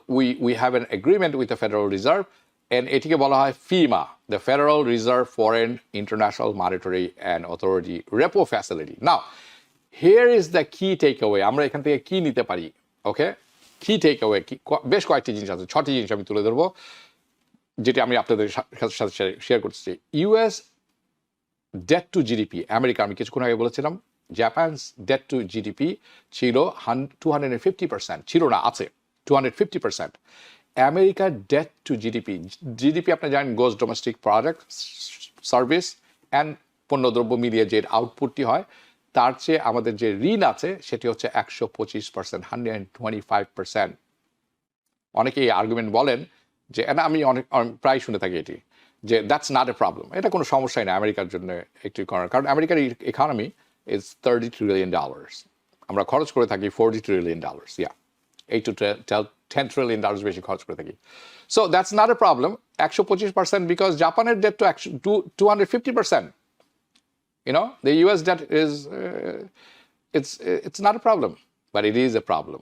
we have an agreement with the federal reserve, and এটিকে বলা হয় FEMA, the federal reserve foreign international monetary and authority repo facility. Now here is the কি টেক অ্যাওয়ে। আমরা এখান থেকে কি নিতে পারি? ওকে, কি টেক অ্যাওয়ে, বেশ কয়েকটি জিনিস আছে, 6টি জিনিস আমি তুলে ধরবো, যেটি আমি আপনাদের সাথে শেয়ার করতে চাই। US debt to GDP, America, আমি কিছুক্ষণ আগে বলেছিলাম, জাপানস ডেট টু জিডিপি ছিল 250%, ছিল না, আছে 250%। আমেরিকার ডেট টু জিডিপি আপনি জানেন, গোস ডোমেস্টিক প্রোডাক্ট, সার্ভিস অ্যান্ড পণ্যদ্রব্য মিলিয়ে যে আউটপুটটি হয়, তার চেয়ে আমাদের যে ঋণ আছে সেটি হচ্ছে 125%, 125%। অনেকে এই আর্গুমেন্ট বলেন যে, আমি প্রায় শুনে থাকি এটি, যে দ্যাটস নট এ প্রবলেম, এটা কোনো সমস্যাই না আমেরিকার জন্য একটি করার, কারণ আমেরিকার ইকোনমি ইজ $30 trillion, আমরা খরচ করে থাকি $40 trillion, $8 to $10 trillion বেশি খরচ করে থাকি। So that's not a problem, 125%, because জাপানের ডেট তো 250%. The US debt is it's not a problem, but it is a problem.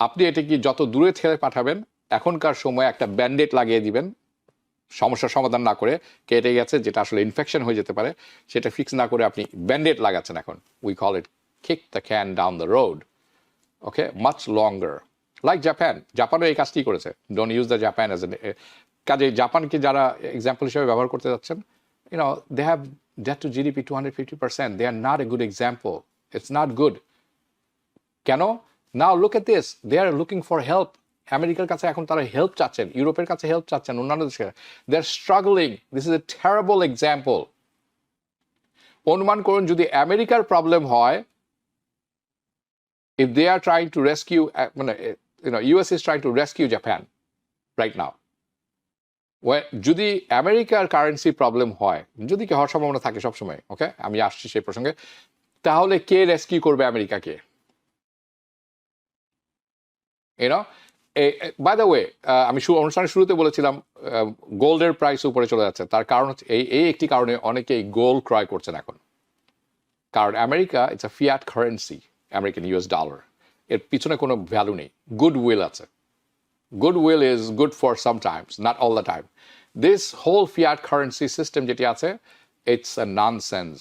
আপনি এটাকে যত দূরে ঠেলে পাঠাবেন, এখনকার সময় একটা ব্যান্ডেড লাগিয়ে দিবেন, সমস্যার সমাধান না করে, কেটে গেছে যেটা আসলে ইনফেকশন হয়ে যেতে পারে, সেটা ফিক্স না করে আপনি ব্যান্ডেড লাগাচ্ছেন। এখন we call it kick the can down the road, okay, much longer. Like জাপানও এই কাজটি করেছে। Don't use the Japan as কাজে জাপানকে যারা এক্সাম্পল হিসেবে ব্যবহার করতে যাচ্ছেন, they have debt to GDP 250%. They are not a good example. It's not good. কেন? Now look at this. They are looking for help. আমেরিকার কাছে এখন তারা হেল্প চাচ্ছেন, ইউরোপের কাছে হেল্প চাচ্ছেন, অন্যান্য দেশে। They are struggling. This is a terrible example. অনুমান করুন যদি আমেরিকার প্রবলেম হয়, if they are trying to rescue, US is trying to rescue Japan right now. যদি আমেরিকার কারেন্সি প্রবলেম হয়, যদি কি হওয়ার সম্ভাবনা থাকে সবসময়, ওকে, আমি আসছি সেই প্রসঙ্গে, তাহলে কে রেস্কিউ করবে আমেরিকাকে? বাই দ্য ওয়ে, আমি অনুষ্ঠানের শুরুতে বলেছিলাম গোল্ডের প্রাইস উপরে চলে যাচ্ছে। তার কারণ হচ্ছে এই একটি কারণে অনেকেই গোল্ড ক্রয় করছেন এখন, কারণ America it's a fiat currency, American US dollar, এর পিছনে কোনো ভ্যালু নেই, গুডউইল আছে। Goodwill is good for sometimes, not all the time. This whole fiat currency system যেটি আছে, it's a nonsense.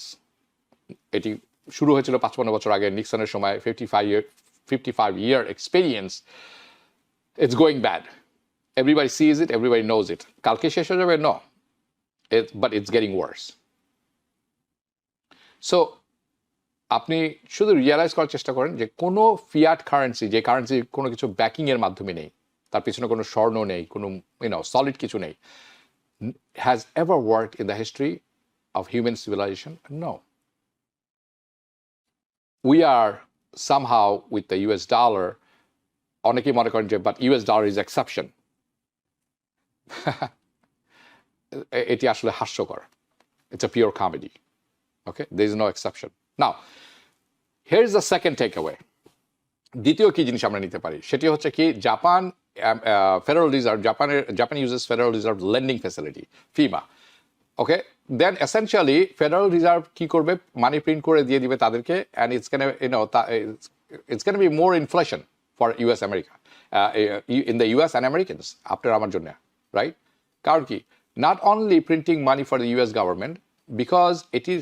এটি শুরু হয়েছিল 55 বছর আগে নিক্সনের সময়, 55 year experience. It's going bad. Everybody sees it, everybody knows it. কালকে শেষ হয়ে যাবে? No. But it's getting worse. So, আপনি শুধু রিয়েলাইজ করার চেষ্টা করেন যে কোনো ফিয়াট কারেন্সি, যে কারেন্সি কোনো কিছু ব্যাকিংয়ের মাধ্যমে নেই, তার পিছনে কোনো স্বর্ণ নেই, কোনো সলিড কিছু নেই, has ever worked in the history of human civilization? No. We are somehow with the US dollar, অনেকেই মনে করেন যে but US dollar is exception. এটি আসলে হাস্যকর. It's a pure comedy. Okay? There is no exception. Now, here is the second takeaway. দ্বিতীয় কি জিনিস আমরা নিতে পারি সেটি হচ্ছে কি, Japan Federal Reserve, Japan uses Federal Reserve lending facility, FEMA. Okay, then essentially Federal Reserve কি করবে, মানি প্রিন্ট করে দিয়ে দিবে তাদেরকে, and it's gonna be more inflation for US America, in the US and Americans আপনার আমার জন্য, right? কারণ কি, not only printing money for the US government, because এটি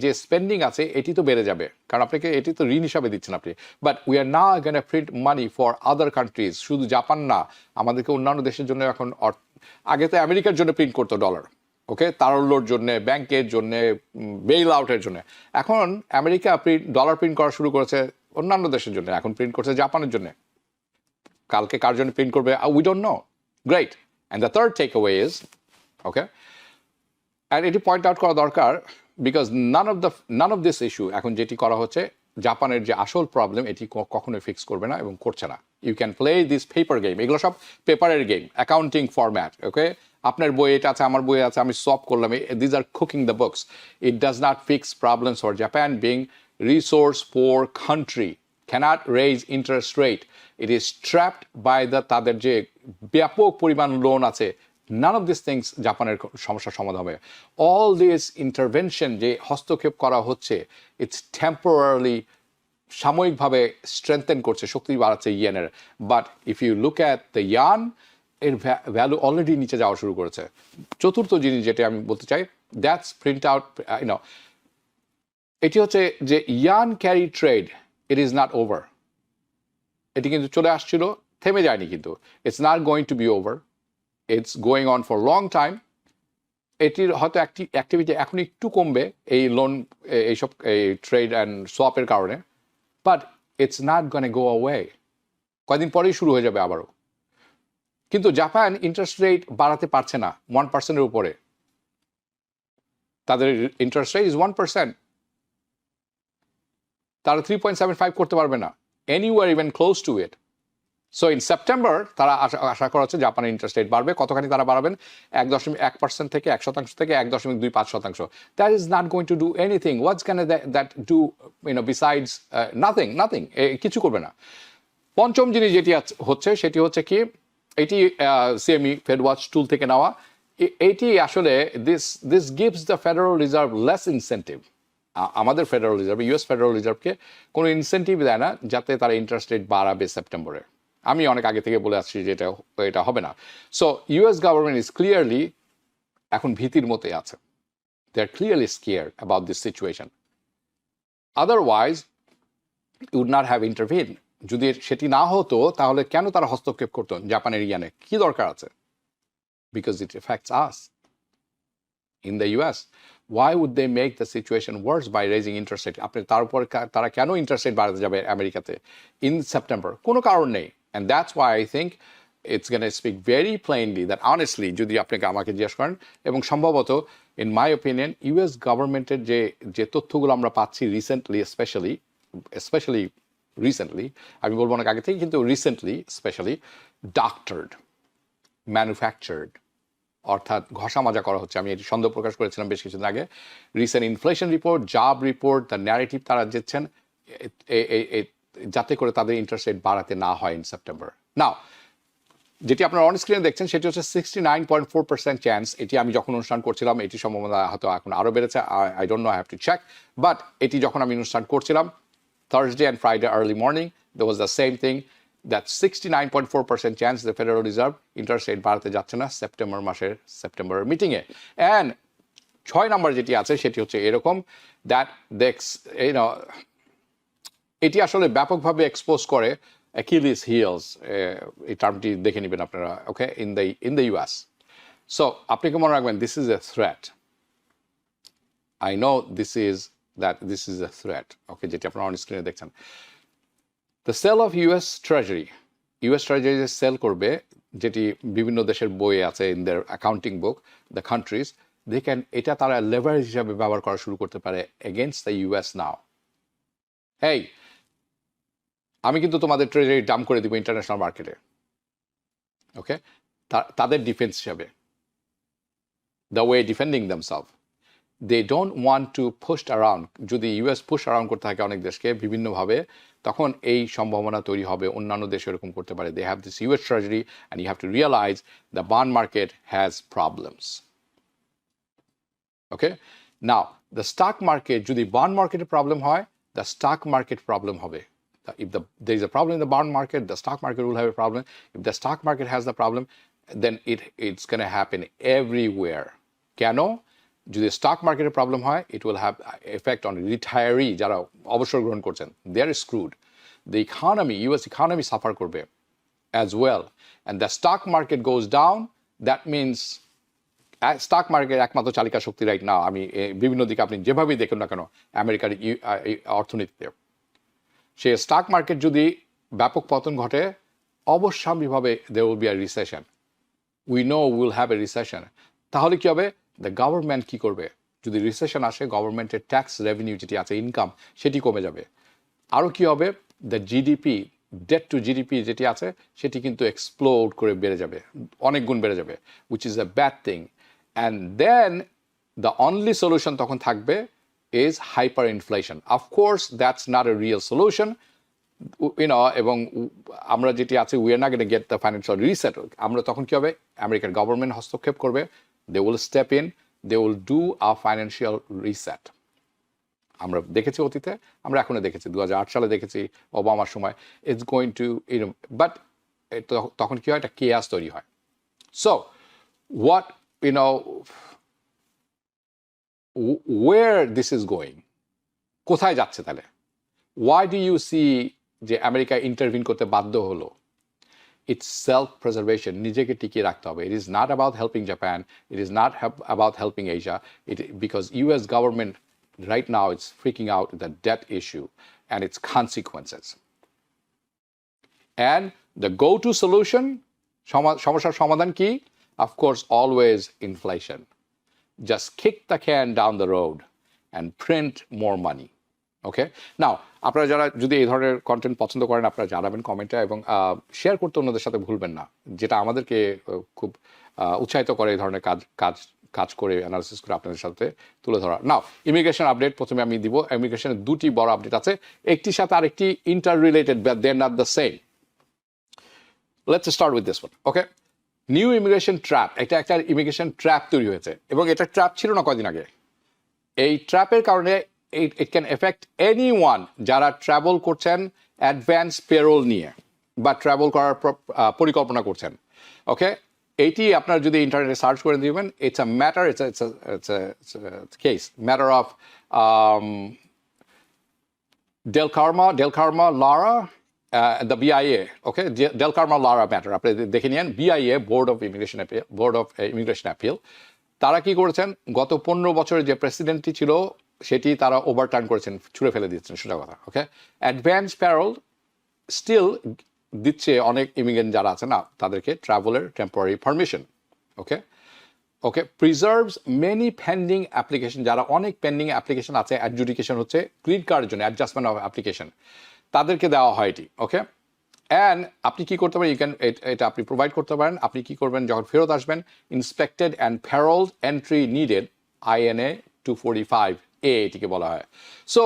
যে স্পেন্ডিং আছে এটি তো বেড়ে যাবে, কারণ আপনাকে এটি তো ঋণ হিসাবে দিচ্ছেন আপনি, but we are now gonna print money for other countries, শুধু জাপান না, আমাদেরকে অন্যান্য দেশের জন্য এখন, আগে তো আমেরিকার জন্য প্রিন্ট করতো ডলার, ওকে, তারল্যর জন্য, ব্যাংকের জন্য, বেইল আউটের জন্য। এখন আমেরিকা ডলার প্রিন্ট করা শুরু করেছে অন্যান্য দেশের জন্য, এখন প্রিন্ট করছে জাপানের জন্য। কালকে কার জন্য প্রিন্ট করবে we don't know. Great. And the third take away is, okay, and এটি পয়েন্ট আউট করা দরকার, because none of this issue এখন যেটি করা হচ্ছে, জাপানের যে আসল প্রবলেম এটি কখনোই ফিক্স করবে না এবং করছে না। You can play this paper game, এগুলো সব পেপারের গেম, অ্যাকাউন্টিং ফরম্যাট, ওকে, আপনার বই এটা আছে, আমার বই আছে, আমি সলভ করলাম, this are cooking the books. It does not fix problems for Japan being resource poor country, cannot raise interest rate. It is trapped by তাদের যে ব্যাপক পরিমাণ লোন আছে। None of these things জাপানের সমস্যার সমাধান হবে। All this intervention যে হস্তক্ষেপ করা হচ্ছে, it's temporarily, সাময়িকভাবে স্ট্রেংথেন করছে, শক্তি বাড়াচ্ছে ইয়েনের। But if you look at the yen, এর ভ্যালু অলরেডি নিচে যাওয়া শুরু করেছে। চতুর্থ জিনিস যেটা আমি বলতে চাই, দ্যাটস প্রিন্ট আউট, এটি হচ্ছে যে yen carry trade, it is not over. এটি কিন্তু চলে আসছিল, থেমে যায়নি কিন্তু। It's not going to be over, it's going on for long time. এটির হয়তো অ্যাক্টিভিটি এখন একটু কমবে এই লোন, এইসব এই ট্রেড অ্যান্ড সোয়াপের কারণে, but it's not gonna go away. কয়েকদিন পরেই শুরু হয়ে যাবে আবারও। কিন্তু জাপান ইন্টারেস্ট রেট বাড়াতে পারছে না 1%-এর উপরে। তাদের ইন্টারেস্ট রেট ইজ 1%। তারা 3.75 করতে পারবে না, anywhere even close to it. So in September তারা আশা করা হচ্ছে জাপানের ইন্টারেস্ট রেট বাড়বে। কতখানি তারা বাড়াবেন? 1.1% থেকে 1% থেকে 1.25%। That is not going to do anything. What's gonna that do, besides nothing? কিছু করবে না। পঞ্চম জিনিস যেটি হচ্ছে সেটি হচ্ছে কি, এটি সিএমই ফেড ওয়াচ টুল থেকে নেওয়া। এটি আসলে this gives the Federal Reserve less incentive. আমাদের ফেডারেল রিজার্ভ, ইউএস ফেডারেল রিজার্ভকে কোনো ইনসেন্টিভ দেয় না যাতে তারা ইন্টারেস্ট রেট বাড়াবে সেপ্টেম্বরে। আমি অনেক আগে থেকে বলে আসছি যে এটা হবে না। So US government is clearly এখন ভীতির মতে আছে। They are clearly scared about this situation. Otherwise you would not have intervene যদি সেটি না হতো তাহলে কেন তারা হস্তক্ষেপ করতো জাপানের ইয়ানে? কি দরকার আছে? Because it effects us in the US. Why would they make the situation worse by raising interest rate? আপনি তার উপর তারা কেন ইন্টারেস্ট রেট বাড়াতে যাবে আমেরিকাতে ইন সেপ্টেম্বর? কোনো কারণ নেই। And that's why I think it's gonna speak very plainly that honestly, যদি আপনাকে আমাকে জিজ্ঞেস করেন, এবং সম্ভবত ইন মাই ওপিনিয়ন ইউএস গভর্নমেন্টের যে তথ্যগুলো আমরা পাচ্ছি রিসেন্টলি, স্পেশালি রিসেন্টলি, আমি বলবো অনেক আগে থেকে, কিন্তু রিসেন্টলি স্পেশালি ডক্টরড, ম্যানুফ্যাকচার্ড, অর্থাৎ ঘষা মাজা করা হচ্ছে। আমি এটি সন্দেহ প্রকাশ করেছিলাম বেশ কিছুদিন আগে। Recent inflation report, job report, the narrative তারা দিচ্ছেন যাতে করে তাদের ইন্টারেস্ট রেট বাড়াতে না হয় ইন সেপ্টেম্বর। নাও যেটি আপনারা অন স্ক্রিনে দেখছেন সেটি হচ্ছে 69.4% চান্স। এটি আমি যখন অনুষ্ঠান করছিলাম, এটি সম্ভাবনা হয়তো এখন আরও বেড়েছে, I don't know, I have to check, but এটি যখন আমি অনুষ্ঠান করছিলাম Thursday and Friday early morning, there was the same thing, that 69.4% chance the Federal Reserve interest rate বাড়াতে যাচ্ছে না সেপ্টেম্বরের মিটিংয়ে। অ্যান্ড 6 নম্বর যেটি আছে সেটি হচ্ছে এরকম, দ্যাট এটি আসলে ব্যাপকভাবে এক্সপোজ করে অ্যাকিলিস হিলস, এই টার্মটি দেখে নেবেন আপনারা, okay, in the US. So আপনি কি মনে রাখবেন, this is a threat. I know this is a threat, okay, যেটি আপনারা অন স্ক্রিনে দেখছেন। The sell of US treasury যে সেল করবে, যেটি বিভিন্ন দেশের বইয়ে আছে in their accounting book, the countries, এটা তারা লেভারেজ হিসাবে ব্যবহার করা শুরু করতে পারে এগেনস্ট দ্য ইউএস নাও। এই আমি কিন্তু তোমাদের ট্রেজারি ডাম্প করে দিব ইন্টারন্যাশনাল মার্কেটে, ওকে, তাদের ডিফেন্স হিসাবে, the way defending themself. They don't want to push around. যদি ইউএস পুশ অ্যারাউন্ড করতে থাকে অনেক দেশকে বিভিন্নভাবে, তখন এই সম্ভাবনা তৈরি হবে অন্যান্য দেশ এরকম করতে পারে। They have this US treasury and you have to realise the bond market has problems, okay. Now the stock market, যদি বন্ড মার্কেটে প্রবলেম হয়, দ্য স্টক মার্কেট প্রবলেম হবে। If there is a problem in the bond market, the stock market will have a problem. If the stock market has the problem, then it's going to happen everywhere. কেন? যদি stock মার্কেটের problem হয়, it will have effect on retiree যারা অবসর গ্রহণ করছেন, they are screwed. The economy, US economy suffer করবে as well. And the stock market goes down, that means stock market একমাত্র চালিকা শক্তি রাইট নাও। আমি বিভিন্ন দিকে আপনি যেভাবেই দেখুন না কেন আমেরিকার অর্থনীতিতে, সে স্টক মার্কেট যদি ব্যাপক পতন ঘটে, অবশ্যম্ভাবীভাবে there will be a recession. We know we will have a recession. তাহলে কি হবে? দ্য গভর্নমেন্ট কি করবে? যদি রিসেশন আসে, গভর্নমেন্টের ট্যাক্স রেভিনিউ যেটি আছে, ইনকাম, সেটি কমে যাবে। আরও কি হবে? The GDP, debt to GDP যেটি আছে, সেটি কিন্তু এক্সপ্লোড করে বেড়ে যাবে, অনেক গুণ বেড়ে যাবে, which is a bad thing. And then the only solution তখন থাকবে is hyperinflation. Of course, that's not a real solution. এবং আমরা যেটি আছে, we are not going to get the financial reset. আমরা তখন কি হবে? আমেরিকার গভর্নমেন্ট হস্তক্ষেপ করবে, they will step in, they will do a financial reset. আমরা দেখেছি অতীতে, আমরা এখনো দেখেছি, 2008 সালে দেখেছি ওবামার সময়। It's going to, but তখন কি হয়? একটা কেয়াস তৈরি হয়। So, what, where this is going, কোথায় যাচ্ছে তাহলে? Why do you see যে আমেরিকা ইন্টারভিন করতে বাধ্য হলো? It's self-preservation, নিজেকে টিকিয়ে রাখতে হবে। It is not about helping Japan, it is not about helping Asia, because US government right now it's freaking out the debt issue and its consequences. And the go-to solution, সমস্যার সমাধান কি? Of course, always inflation. Just kick the can down the road and print more money. ওকে, নাও আপনারা যারা যদি এই ধরনের content পছন্দ করেন, আপনারা জানাবেন কমেন্টে, এবং শেয়ার করতে অন্যদের সাথে ভুলবেন না, যেটা আমাদেরকে খুব উৎসাহিত করে এই ধরনের কাজ করে, অ্যানালিসিস করে আপনাদের সাথে তুলে ধরা। নাও ইমিগ্রেশন আপডেট প্রথমে আমি দিব। ইমিগ্রেশনের দুটি বড় আপডেট আছে, একটির সাথে আরেকটি inter related, but they are not the same. Let's start with this one, okay. New immigration trap, একটা ইমিগ্রেশন ট্র্যাপ তৈরি হয়েছে, এবং এটা ট্র্যাপ ছিল না কদিন আগে। এই ট্র্যাপের কারণে it can affect anyone যারা ট্রাভেল করছেন অ্যাডভান্স পেরোল নিয়ে বা ট্রাভেল করার পরিকল্পনা করছেন, ওকে। এইটি আপনারা যদি ইন্টারনেটে সার্চ করে দিবেন, it's a matter, it's case matter of Del Karma, Lara the BIA, okay, Del Karma Lara matter আপনি দেখে নিন, BIA board of immigration appeal, তারা কি করেছেন, গত 15 বছরের যে প্রেসিডেন্টটি ছিল সেটি তারা ওভারটার্ন করেছেন, ছুঁড়ে ফেলে দিচ্ছেন, সোজা কথা। ওকে, অ্যাডভান্স প্যারোল স্টিল দিচ্ছে অনেক ইমিগ্রেন্ট যারা আছে না তাদেরকে ট্রাভেলের টেম্পোরারি পারমিশন। ওকে ওকে, প্রিজার্ভস মেনি পেন্ডিং অ্যাপ্লিকেশন, যারা অনেক পেন্ডিং অ্যাপ্লিকেশন আছে, অ্যাডজুডিকেশন হচ্ছে গ্রিন কার্ডের জন্য, অ্যাডজাস্টমেন্ট অফ অ্যাপ্লিকেশন, তাদেরকে দেওয়া হয় এটি। ওকে, অ্যান্ড আপনি কি করতে পারেন, এটা আপনি প্রোভাইড করতে পারেন। আপনি কি করবেন, যখন ফেরত আসবেন, inspected and parole entry needed, INA 245A এটিকে বলা হয়। সো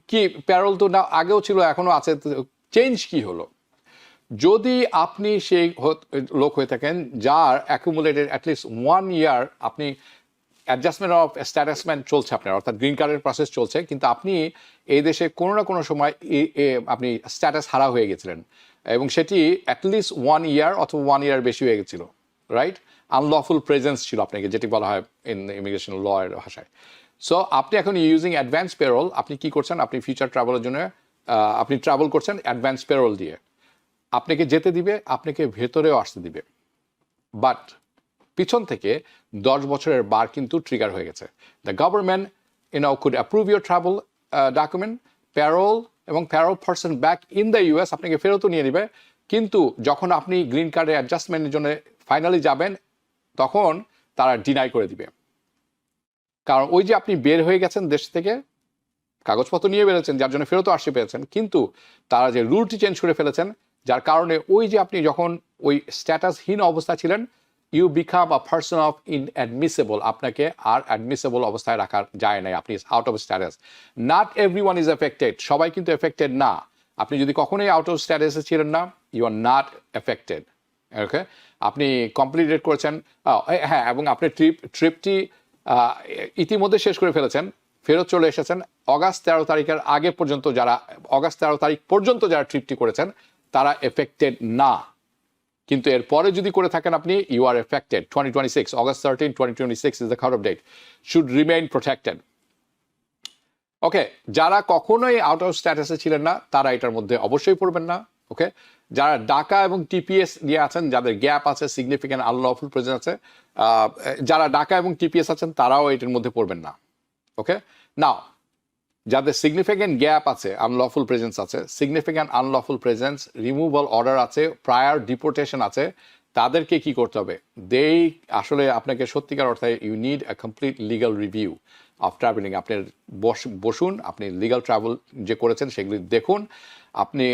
কি, প্যারোল তো না আগেও ছিল, এখনও আছে, চেঞ্জ কি হলো? যদি আপনি সেই লোক হয়ে থাকেন যার অ্যাকুমুলেটেড অ্যাটলিস্ট 1 ইয়ার, আপনি অ্যাডজাস্টমেন্ট অফ স্ট্যাটাসমেন্ট চলছে আপনার, অর্থাৎ গ্রিন কার্ডের প্রসেস চলছে, কিন্তু আপনি এই দেশে কোনো না কোনো সময় আপনি স্ট্যাটাস হারা হয়ে গেছিলেন, এবং সেটি অ্যাটলিস্ট 1 ইয়ার অথবা 1 ইয়ার বেশি হয়ে গেছিল, রাইট? আনলফুল প্রেজেন্স ছিল আপনাকে, যেটি বলা হয় ইন ইমিগ্রেশন ল এর ভাষায়। সো আপনি এখন ইউজিং অ্যাডভান্স পেরোল, আপনি কি করছেন, আপনি ফিউচার ট্রাভেলের জন্য আপনি ট্রাভেল করছেন অ্যাডভান্স পেরোল দিয়ে, আপনাকে যেতে দিবে, আপনাকে ভেতরেও আসতে দিবে, বাট পিছন থেকে 10 বছরের বার কিন্তু ট্রিগার হয়ে গেছে। The government could approve your travel document, parole এবং parole person back in the US আপনাকে ফেরতও নিয়ে নেবে, কিন্তু যখন আপনি গ্রিন কার্ডের অ্যাডজাস্টমেন্টের জন্য ফাইনালি যাবেন, তখন তারা ডিনাই করে দিবে। কারণ ওই যে আপনি বের হয়ে গেছেন দেশ থেকে, কাগজপত্র নিয়ে বেরোচ্ছেন, যার জন্য ফেরতও আসতে পেরেছেন, কিন্তু তারা যে রুলটি চেঞ্জ করে ফেলেছেন, যার কারণে ওই যে আপনি যখন ওই স্ট্যাটাসহীন অবস্থা ছিলেন, you become a person of inadmissible, আপনাকে আর অ্যাডমিসেবল অবস্থায় রাখা যায় নাই, আপনি out of status. Not everyone is affected, সবাই কিন্তু এফেক্টেড না। আপনি যদি কখনোই আউট অফ স্ট্যাটাসে ছিলেন না, ইউ আর নট এফেক্টেড। ওকে, আপনি কমপ্লিটেড করেছেন, হ্যাঁ, এবং আপনি ট্রিপটি ইতিমধ্যে শেষ করে ফেলেছেন, ফেরত চলে এসেছেন। অগাস্ট 13 তারিখের আগে পর্যন্ত অগাস্ট 13 তারিখ পর্যন্ত যারা ট্রিপটি করেছেন তারা এফেক্টেড না, কিন্তু এরপরে যদি করে থাকেন আপনি, you are affected. 2026 August 13, 2026 is the cut off date, should remain protected. Okay, যারা কখনোই আউট অফ স্ট্যাটাসে ছিলেন না তারা এটার মধ্যে অবশ্যই পড়বেন না। ওকে, যারা ডাকা এবং TPS নিয়ে আছেন, যাদের গ্যাপ আছে, সিগনিফিক্যান্ট আনলফুল প্রেজেন্স আছে, যারা ডাকা এবং TPS আছেন তারাও এটার মধ্যে পড়বেন না। ওকে, নাও যাদের সিগনিফিক্যান্ট গ্যাপ আছে, আনলফুল প্রেজেন্স আছে, significant unlawful presence, removal order আছে, প্রায়ার ডিপোর্টেশন আছে, তাদেরকে কি করতে হবে? আসলে আপনাকে সত্যিকার অর্থে you need a complete legal review of travelling. আপনার বসুন, আপনি লিগাল ট্রাভেল যে করেছেন সেগুলি দেখুন। আপনি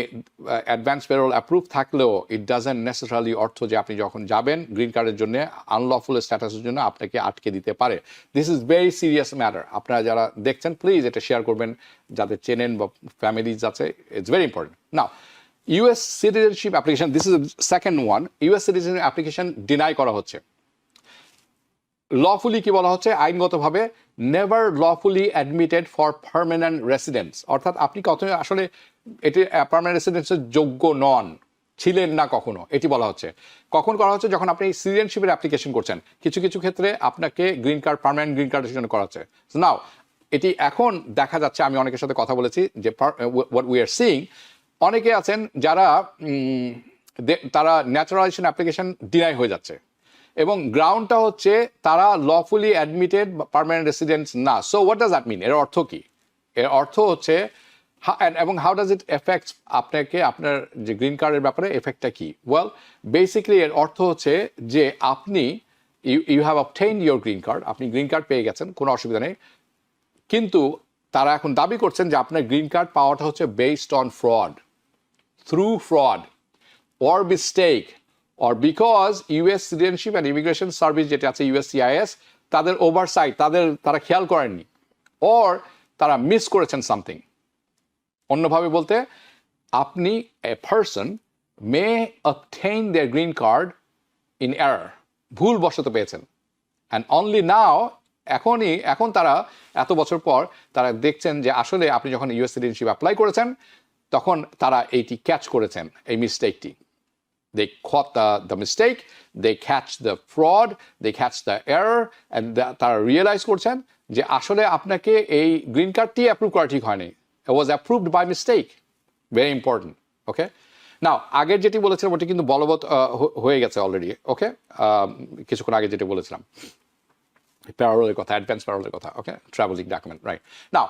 অ্যাডভান্স পেরোল অ্যাপ্রুভ থাকলেও ইট ডাজেন্ট নেসেসারিলি অর্থ যে আপনি যখন যাবেন গ্রিন কার্ডের জন্য, আনলফুল স্ট্যাটাসের জন্য আপনাকে আটকে দিতে পারে। This is very serious matter. আপনারা যারা দেখছেন প্লিজ এটা শেয়ার করবেন, যাদের চেনেন বা ফ্যামিলিজ আছে, it's very important. Now, US citizenship application, this is second one. US citizenship application deny করা হচ্ছে। লফুলি কি বলা হচ্ছে? আইনগতভাবে never lawfully admitted for permanent residence, অর্থাৎ আপনি কখনোই আসলে এটি পার্মানেন্ট রেসিডেন্সের যোগ্য নন, ছিলেন না কখনো, এটি বলা হচ্ছে। কখন করা হচ্ছে? যখন আপনি সিটিজেনশিপের অ্যাপ্লিকেশন করছেন। কিছু কিছু ক্ষেত্রে আপনাকে গ্রিন কার্ড, পার্মানেন্ট গ্রিন কার্ডের জন্য করা হচ্ছে। নাও এটি এখন দেখা যাচ্ছে, আমি অনেকের সাথে কথা বলেছি যে হোয়াট উই আর সিইং, অনেকে আছেন যারা তারা ন্যাচারালাইজেশন অ্যাপ্লিকেশন ডিনাই হয়ে যাচ্ছে, এবং গ্রাউন্ডটা হচ্ছে তারা লফুলি অ্যাডমিটেড পার্মানেন্ট রেসিডেন্টস না। So what does that mean? এর অর্থ কি? এর অর্থ হচ্ছে, এবং হাউ ডাজ ইট এফেক্টস আপনাকে, আপনার যে গ্রিন কার্ডের ব্যাপারে এফেক্টটা কি? ওয়েল, বেসিক্যালি এর অর্থ হচ্ছে যে আপনি you have obtained your green card, আপনি গ্রিন কার্ড পেয়ে গেছেন, কোনো অসুবিধা নেই, কিন্তু তারা এখন দাবি করছেন যে আপনার গ্রিন কার্ড পাওয়াটা হচ্ছে based on fraud, through fraud or mistake, or because US Citizenship and Immigration Service যেটা আছে USCIS, তাদের ওভারসাইট, তারা খেয়াল করেননি, or তারা মিস করেছেন সামথিং। অন্যভাবে বলতে, আপনি a person may obtain their green card in error, ভুল বশত পেয়েছেন, and only now, এখন তারা এত বছর পর তারা দেখছেন যে আসলে আপনি যখন US Citizenship অ্যাপ্লাই করেছেন তখন তারা এইটি ক্যাচ করেছেন, এই মিস্টেকটি। They caught the mistake, they catch the fraud, they catch the error, and তারা রিয়েলাইজ করছেন যে আসলে আপনাকে এই গ্রিন কার্ডটি অ্যাপ্রুভ করা ঠিক হয়নি, it was approved by mistake. Very important. ওকে, নাও আগের যেটি বলেছিলাম ওটি কিন্তু বলবৎ হয়ে গেছে অলরেডি। ওকে, কিছুক্ষণ আগে যেটি বলেছিলাম প্যারোলের কথা, অ্যাডভান্স প্যারোলের কথা। Okay, traveling document, right. Now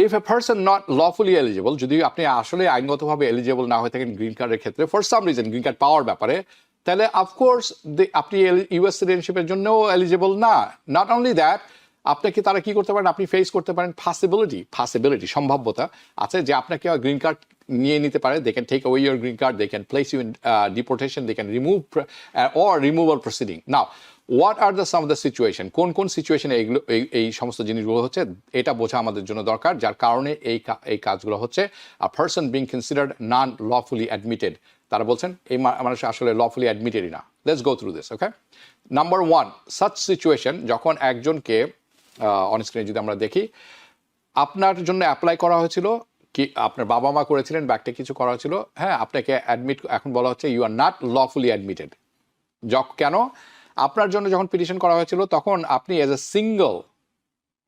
if a person not lawfully eligible, যদি আপনি আসলে আইনগতভাবে এলিজিবল না হয়ে থাকেন গ্রিন কার্ডের ক্ষেত্রে for some reason, green card পাওয়ার ব্যাপারে, তাহলে অফকোর্স আপনি ইউএস সিটিজেনশিপের জন্যও এলিজিবল না। নট অনলি দ্যাট, আপনাকে তারা কি করতে পারেন, আপনি ফেস করতে পারেন পসিবিলিটি সম্ভাব্যতা আছে যে আপনাকে গ্রিন কার্ড নিয়ে নিতে পারে। They can take away your green card, they can place you in deportation, they can remove or removal proceeding. Now what are the some of the situation, কোন কোন সিচুয়েশনে এইগুলো এই সমস্ত জিনিসগুলো হচ্ছে, এটা বোঝা আমাদের জন্য দরকার, যার কারণে এই কাজগুলো হচ্ছে। আ পারসন বিং কনসিডার্ড নন লফুলি অ্যাডমিটেড, তারা বলছেন এই মানুষ আসলে লফুলি অ্যাডমিটেডই না। Let's go through this. Okay, number one, such situation, যখন একজনকে অন স্ক্রিনে যদি আমরা দেখি, আপনার জন্য অ্যাপ্লাই করা হয়েছিল, কি আপনার বাবা মা করেছিলেন বা একটা কিছু করা হয়েছিল, হ্যাঁ, আপনাকে অ্যাডমিট, এখন বলা হচ্ছে you are not lawfully admitted. কেন? আপনার জন্য যখন পিটিশন করা হয়েছিল তখন আপনি as a single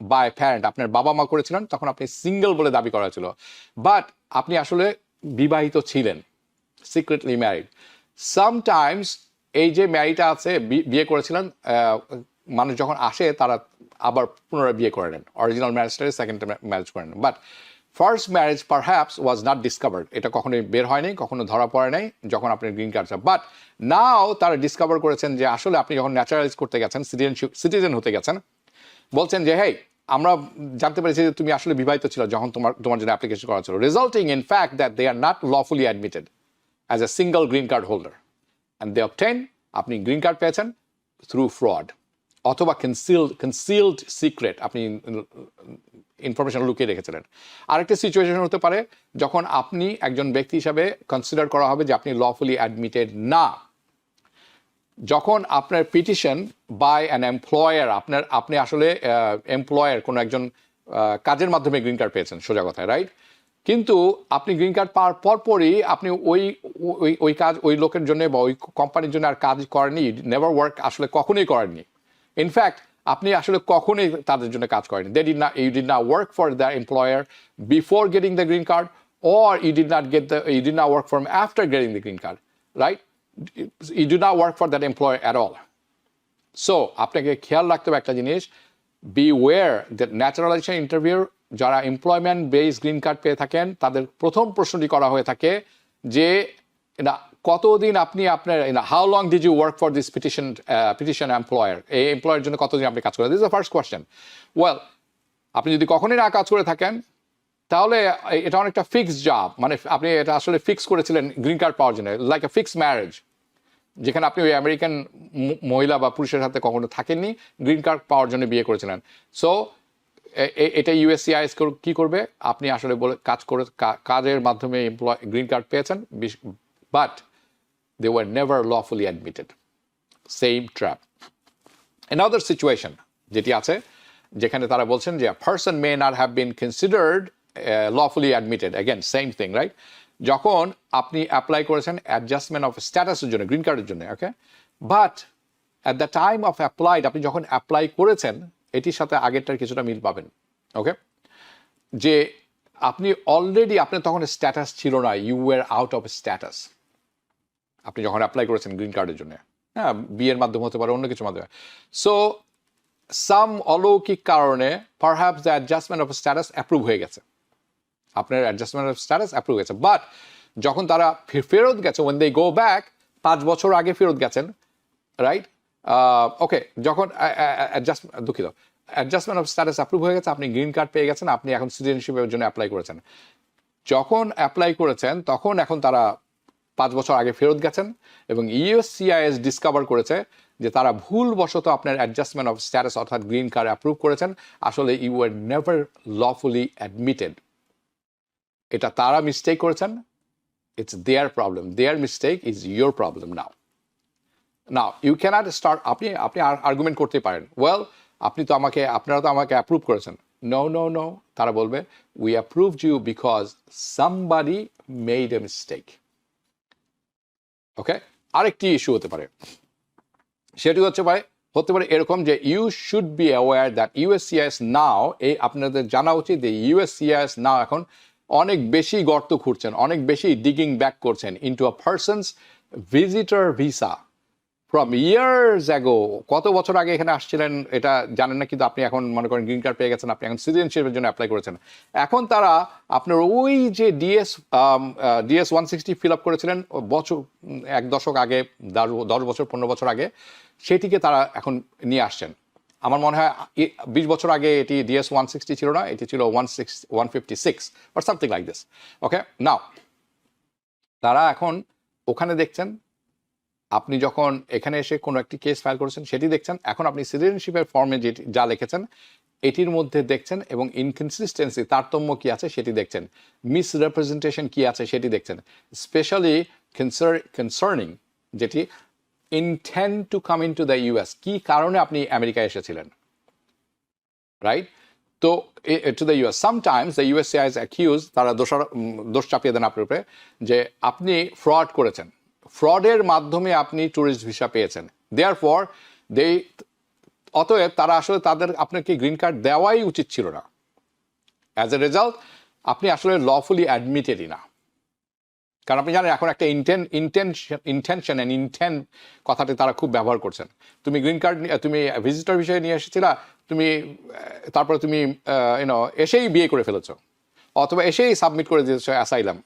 by parent, আপনার বাবা মা করেছিলেন, তখন আপনি সিঙ্গল বলে দাবি করা হয়েছিল, বাট আপনি আসলে বিবাহিত ছিলেন, সিক্রেটলি ম্যারিড। সামটাইমস এই যে ম্যারিটা আছে, বিয়ে করেছিলেন, মানুষ যখন আসে তারা আবার পুনরায় বিয়ে করে নেন, অরিজিনাল ম্যারেজটাকে সেকেন্ড ম্যারেজ করে নেন, but first marriage perhaps was not discovered, এটা কখনোই বের হয় নাই, কখনো ধরা পড়ে নাই যখন আপনি গ্রিন কার্ড, বাট নাও তারা ডিসকভার করেছেন যে আসলে আপনি যখন ন্যাচারালাইজ করতে গেছেন, সিটিজেন হতে গেছেন, বলছেন যে হেই, আমরা জানতে পেরেছি যে তুমি আসলে বিবাহিত ছিল যখন তোমার জন্য অ্যাপ্লিকেশন করা ছিল, resulting in fact that they are not lawfully admitted as a single green card holder and they obtain, আপনি গ্রিন কার্ড পেয়েছেন থ্রু ফ্রড অথবা কনসিলড সিক্রেট, আপনি ইনফরমেশন লুকিয়ে রেখেছিলেন। আরেকটা সিচুয়েশন হতে পারে যখন আপনি একজন ব্যক্তি হিসাবে কনসিডার করা হবে যে আপনি লফুলি অ্যাডমিটেড না, যখন আপনার পিটিশন বাই অ্যান এমপ্লয়ার, আপনি আসলে এমপ্লয়ার কোনো একজন কাজের মাধ্যমে গ্রিন কার্ড পেয়েছেন, সোজা কথায়, রাইট? কিন্তু আপনি গ্রিন কার্ড পাওয়ার পরপরই আপনি ওই কাজ ওই লোকের জন্য বা ওই কোম্পানির জন্য আর কাজ করেননি, নেভার ওয়ার্ক, আসলে কখনোই করেননি। ইনফ্যাক্ট আপনি আসলে কখনোই তাদের জন্য কাজ করেনি। You did not work for the employer before getting the green card, or you did not work for him after getting the green card, right? You do not work for that employer at all. So আপনাকে খেয়াল রাখতে হবে একটা জিনিস, beware that naturalization interview, যারা employment base green card পেয়ে থাকেন, তাদের প্রথম প্রশ্নটি করা হয়ে থাকে যে কতদিন আপনি আপনার how long did you work for this petition employer, এই এমপ্লয়ের জন্য কতদিন আপনি কাজ করেন, this is the first question. Well, আপনি যদি কখনোই না কাজ করে থাকেন তাহলে এটা অনেকটা ফিক্সড জব, মানে আপনি এটা আসলে ফিক্স করেছিলেন গ্রিন কার্ড পাওয়ার জন্য, লাইক এ ফিক্সড ম্যারেজ, যেখানে আপনি ওই আমেরিকান মহিলা বা পুরুষের সাথে কখনো থাকেননি, গ্রিন কার্ড পাওয়ার জন্য বিয়ে করেছিলেন। সো এটা ইউএসসিআইএস কি করবে, আপনি আসলে কাজের মাধ্যমে গ্রিন কার্ড পেয়েছেন, but they were never lawfully admitted. Same trap. Another situation যেটি আছে, যেখানে তারা বলছেন যে a person may not have been considered lawfully admitted. Again, same thing, right? যখন আপনি অ্যাপ্লাই করেছেন অ্যাডজাস্টমেন্ট অফ স্ট্যাটাসের জন্য, গ্রিন কার্ডের জন্য, okay, but at the time of applied, আপনি যখন অ্যাপ্লাই করেছেন এটির সাথে আগেরটার কিছুটা মিল পাবেন, ওকে, যে আপনি অলরেডি আপনার তখন স্ট্যাটাস ছিল না, you were out of status, আপনি যখন অ্যাপ্লাই করেছেন গ্রিন কার্ডের জন্য, হ্যাঁ, বিয়ের মাধ্যমে হতে পারে, অন্য কিছুর মাধ্যমে। সো সাম অলৌকিক কারণে perhaps the adjustment of status approve হয়ে গেছে, আপনার অ্যাডজাস্টমেন্ট অফ স্ট্যাটাস অ্যাপ্রুভ হয়েছে, বাট যখন তারা ফেরত গেছে, ওয়েন দে গো ব্যাক, 5 বছর আগে ফেরত গেছেন, রাইট? ওকে, যখন অ্যাডজাস্টমেন্ট অফ স্ট্যাটাস অ্যাপ্রুভ হয়ে গেছে, আপনি গ্রিন কার্ড পেয়ে গেছেন, আপনি এখন সিটিজেনশিপের জন্য অ্যাপ্লাই করেছেন, যখন অ্যাপ্লাই করেছেন তখন এখন তারা 5 বছর আগে ফেরত গেছেন এবং ইউএসসিআইএস ডিসকভার করেছে যে তারা ভুলবশত আপনার অ্যাডজাস্টমেন্ট অফ স্ট্যাটাস অর্থাৎ গ্রিন কার্ড অ্যাপ্রুভ করেছেন, আসলে you were never lawfully admitted. এটা তারা মিস্টেক করেছেন, it's their problem, their mistake is your problem. Now you can't start, আপনি আর্গুমেন্ট করতে পারেন, ওয়েল আপনারা তো আমাকে অ্যাপ্রুভ করেছেন। নো, তারা বলবে we approved you because somebody made a mistake. Okay, আরেকটি ইস্যু হতে পারে, সেটি হতে পারে এরকম যে you should be aware that USCIS now, আপনাদের জানা উচিত যে ইউএসসিআইএস নাও এখন অনেক বেশি গর্ত খুঁড়ছেন, অনেক বেশি ডিগিং ব্যাক করছেন into a persons visitor visa from years ago. কত বছর আগে এখানে আসছিলেন এটা জানেন না, কিন্তু আপনি এখন মনে করেন গ্রিন কার্ড পেয়ে গেছেন, আপনি এখন সিটিজেনশিপের জন্য অ্যাপ্লাই করেছেন। এখন তারা আপনার ওই যে ডিএস 160 ফিল আপ করেছিলেন বছর 1 দশক আগে, 10 বছর 15 বছর আগে, সেটিকে তারা এখন নিয়ে আসছেন। আমার মনে হয় 20 বছর আগে এটি ডিএস 160 ছিল না, এটি ছিল 156 or something like this. ওকে, নাও তারা এখন ওখানে দেখছেন, আপনি যখন এখানে এসে কোনো একটি কেস ফাইল করেছেন সেটি দেখছেন, এখন আপনি সিটিজেনশিপের ফর্মে যেটি যা লিখেছেন এটির মধ্যে দেখছেন, এবং ইনকনসিস্টেন্সি তারতম্য কি আছে সেটি দেখছেন, মিসরিপ্রেজেন্টেশন কি আছে সেটি দেখছেন, স্পেশালি কনসার্নিং যেটি intend to come in to the US, কি কারণে আপনি আমেরিকায় এসেছিলেন, রাইট? তো to the US sometimes the USCI is accuse, তারা দোষ চাপিয়ে দেন আপনার উপরে যে আপনি ফ্রড করেছেন, ফ্রডের মাধ্যমে আপনি ট্যুরিস্ট ভিসা পেয়েছেন। দেয়ারফর অতএব তারা আসলে তাদের আপনাকে গ্রিন কার্ড দেওয়াই উচিত ছিল না। অ্যাজ এ রেজাল্ট আপনি আসলে লফুলি অ্যাডমিটেডই না। কারণ আপনি জানেন এখন একটা ইন্টেনশন অ্যান্ড ইন্টেন্ট কথাটি তারা খুব ব্যবহার করছেন। তুমি গ্রিন কার্ড, তুমি ভিজিটর বিষয়ে নিয়ে এসেছিলা, তুমি তারপরে তুমি এসেই বিয়ে করে ফেলেছো, অথবা এসেই সাবমিট করে দিয়েছো অ্যাসাইলাম,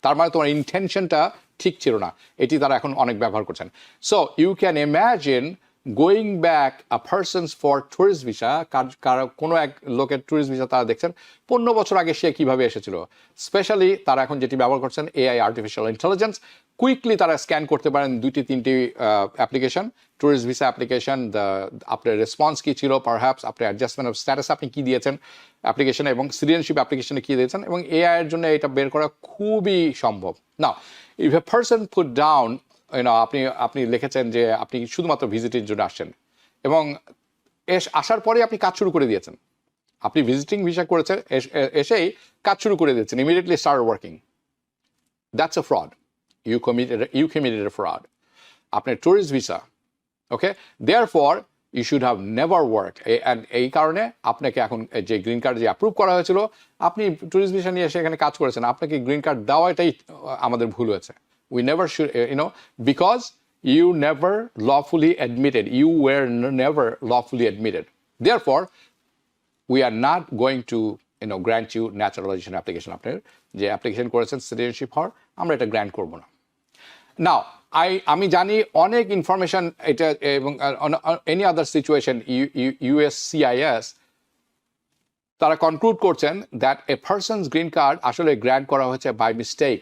তার মানে তোমার ইন্টেনশনটা ঠিক ছিল না। এটি তারা এখন অনেক ব্যবহার করছেন। So you can imagine going back a person's for tourist visa, কোনো এক লোকের ট্যুরিস্ট ভিসা তারা দেখছেন 15 বছর আগে সে কীভাবে এসেছিল। স্পেশালি তারা এখন যেটি ব্যবহার করছেন এআই, আর্টিফিশিয়াল ইন্টেলিজেন্স, কুইকলি তারা স্ক্যান করতে পারেন 2-3টি অ্যাপ্লিকেশন, ট্যুরিস্ট ভিসা অ্যাপ্লিকেশন, আপনার রেসপন্স কী ছিল, পারহ্যাপস আপনার অ্যাডজাস্টমেন্ট অফ স্ট্যাটাস আপনি কী দিয়েছেন অ্যাপ্লিকেশনে, এবং সিটিজেনশিপ অ্যাপ্লিকেশনে কী দিয়েছেন, এবং এআইয়ের জন্য এটা বের করা খুবই সম্ভব। নাও if a person put down, আপনি লিখেছেন যে আপনি শুধুমাত্র ভিজিটের জন্য আসছেন, এবং আসার পরে আপনি কাজ শুরু করে দিয়েছেন, আপনি ভিজিটিং ভিসা করেছেন, এসেই কাজ শুরু করে দিয়েছেন, immediately start working, that's a fraud, you committed a fraud. আপনার tourist visa, okay, therefore you should have never work, and এই কারণে আপনাকে এখন যে গ্রিন কার্ড যে অ্যাপ্রুভ করা হয়েছিল, আপনি ট্যুরিস্ট ভিসা নিয়ে এসে এখানে কাজ করেছেন, আপনাকে গ্রিন কার্ড দেওয়াটাই আমাদের ভুল হয়েছে। We never should, because you never lawfully admitted. You were never lawfully admitted. Therefore, we are not going to, grant you naturalization application. আপনার যে অ্যাপ্লিকেশন করেছেন সিটিজেনশিপ হওয়ার, আমরা এটা গ্র্যান্ট করব না। নাও আমি জানি অনেক ইনফরমেশন এটা, এবং এনি আদার সিচুয়েশন USCIS তারা কনক্লুড করছেন that a person's green card আসলে গ্র্যান্ট করা হয়েছে by mistake,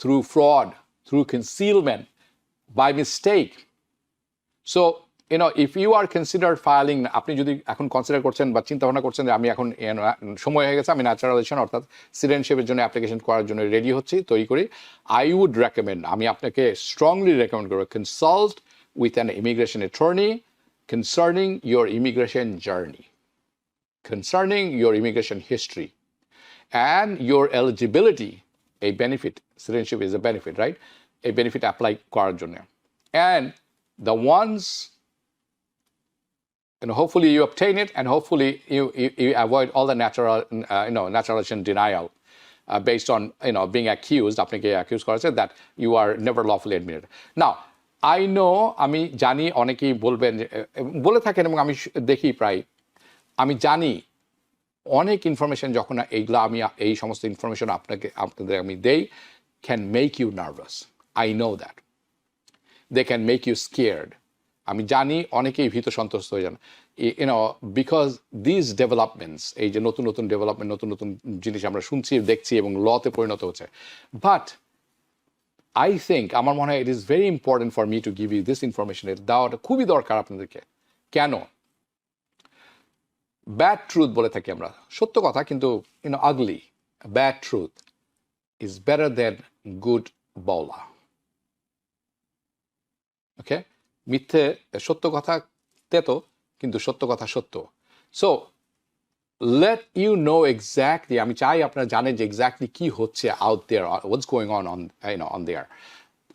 through fraud, through concealment, by mistake. So, if you are considered filing, আপনি যদি এখন কনসিডার করছেন বা চিন্তা ভাবনা করছেন যে আমি এখন সময় হয়ে গেছে, আমি ন্যাচারালাইজেশন অর্থাৎ সিটিজেনশিপের জন্য অ্যাপ্লিকেশন করার জন্য রেডি হচ্ছি, তৈরি করি, I would recommend, আমি আপনাকে স্ট্রংলি রেকমেন্ড করব, consult with an immigration attorney concerning your immigration journey, concerning your immigration history, and your eligibility. A benefit, citizenship is a benefit, right? A benefit apply করার জন্য, and the ones, hopefully you obtain it, and hopefully you avoid all the naturalization denial based on being accused, আপনাকে accused করেছে that you are never lawfully admitted. Now I know, আমি জানি অনেকেই বলবেন, বলে থাকেন, এবং আমি দেখি প্রায়, আমি জানি অনেক ইনফরমেশন যখন এইগুলো এই সমস্ত ইনফরমেশন আপনাদের আমি দেই, can make you nervous. I know that they can make you scared. আমি জানি অনেকেই ভীত সন্ত্রস্ত হয়ে যান, বিকজ দিস ডেভেলপমেন্টস, এই যে নতুন নতুন ডেভেলপমেন্ট, নতুন নতুন জিনিস আমরা শুনছি, দেখছি, এবং লতে পরিণত হচ্ছে। বাট আই থিঙ্ক, আমার মনে হয় it is very important for me to give you this information. এর দেওয়াটা খুবই দরকার আপনাদেরকে। কেন? ব্যাড ট্রুথ বলে থাকি আমরা, সত্য কথা কিন্তু ugly, bad truth is better than good বলা। ওকে, মিথ্যে, সত্য কথা তেতো, কিন্তু সত্য কথা সত্য। So let you know exactly, আমি চাই আপনারা জানেন যে এক্স্যাক্টলি কি হচ্ছে out there, what's going on there.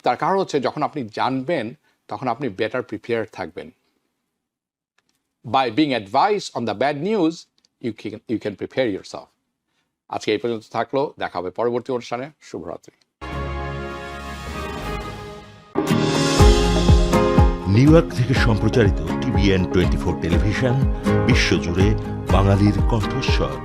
তার কারণ হচ্ছে যখন আপনি জানবেন তখন আপনি বেটার প্রিপেয়ার থাকবেন। By being advised on the bad news, you can prepare yourself. আজকে এই পর্যন্ত থাকলো, দেখা হবে পরবর্তী অনুষ্ঠানে। শুভরাত্রি। নিউ ইয়র্ক থেকে সম্প্রচারিত TVN 24 টেলিভিশন বিশ্বজুড়ে বাঙালির কণ্ঠস্বর।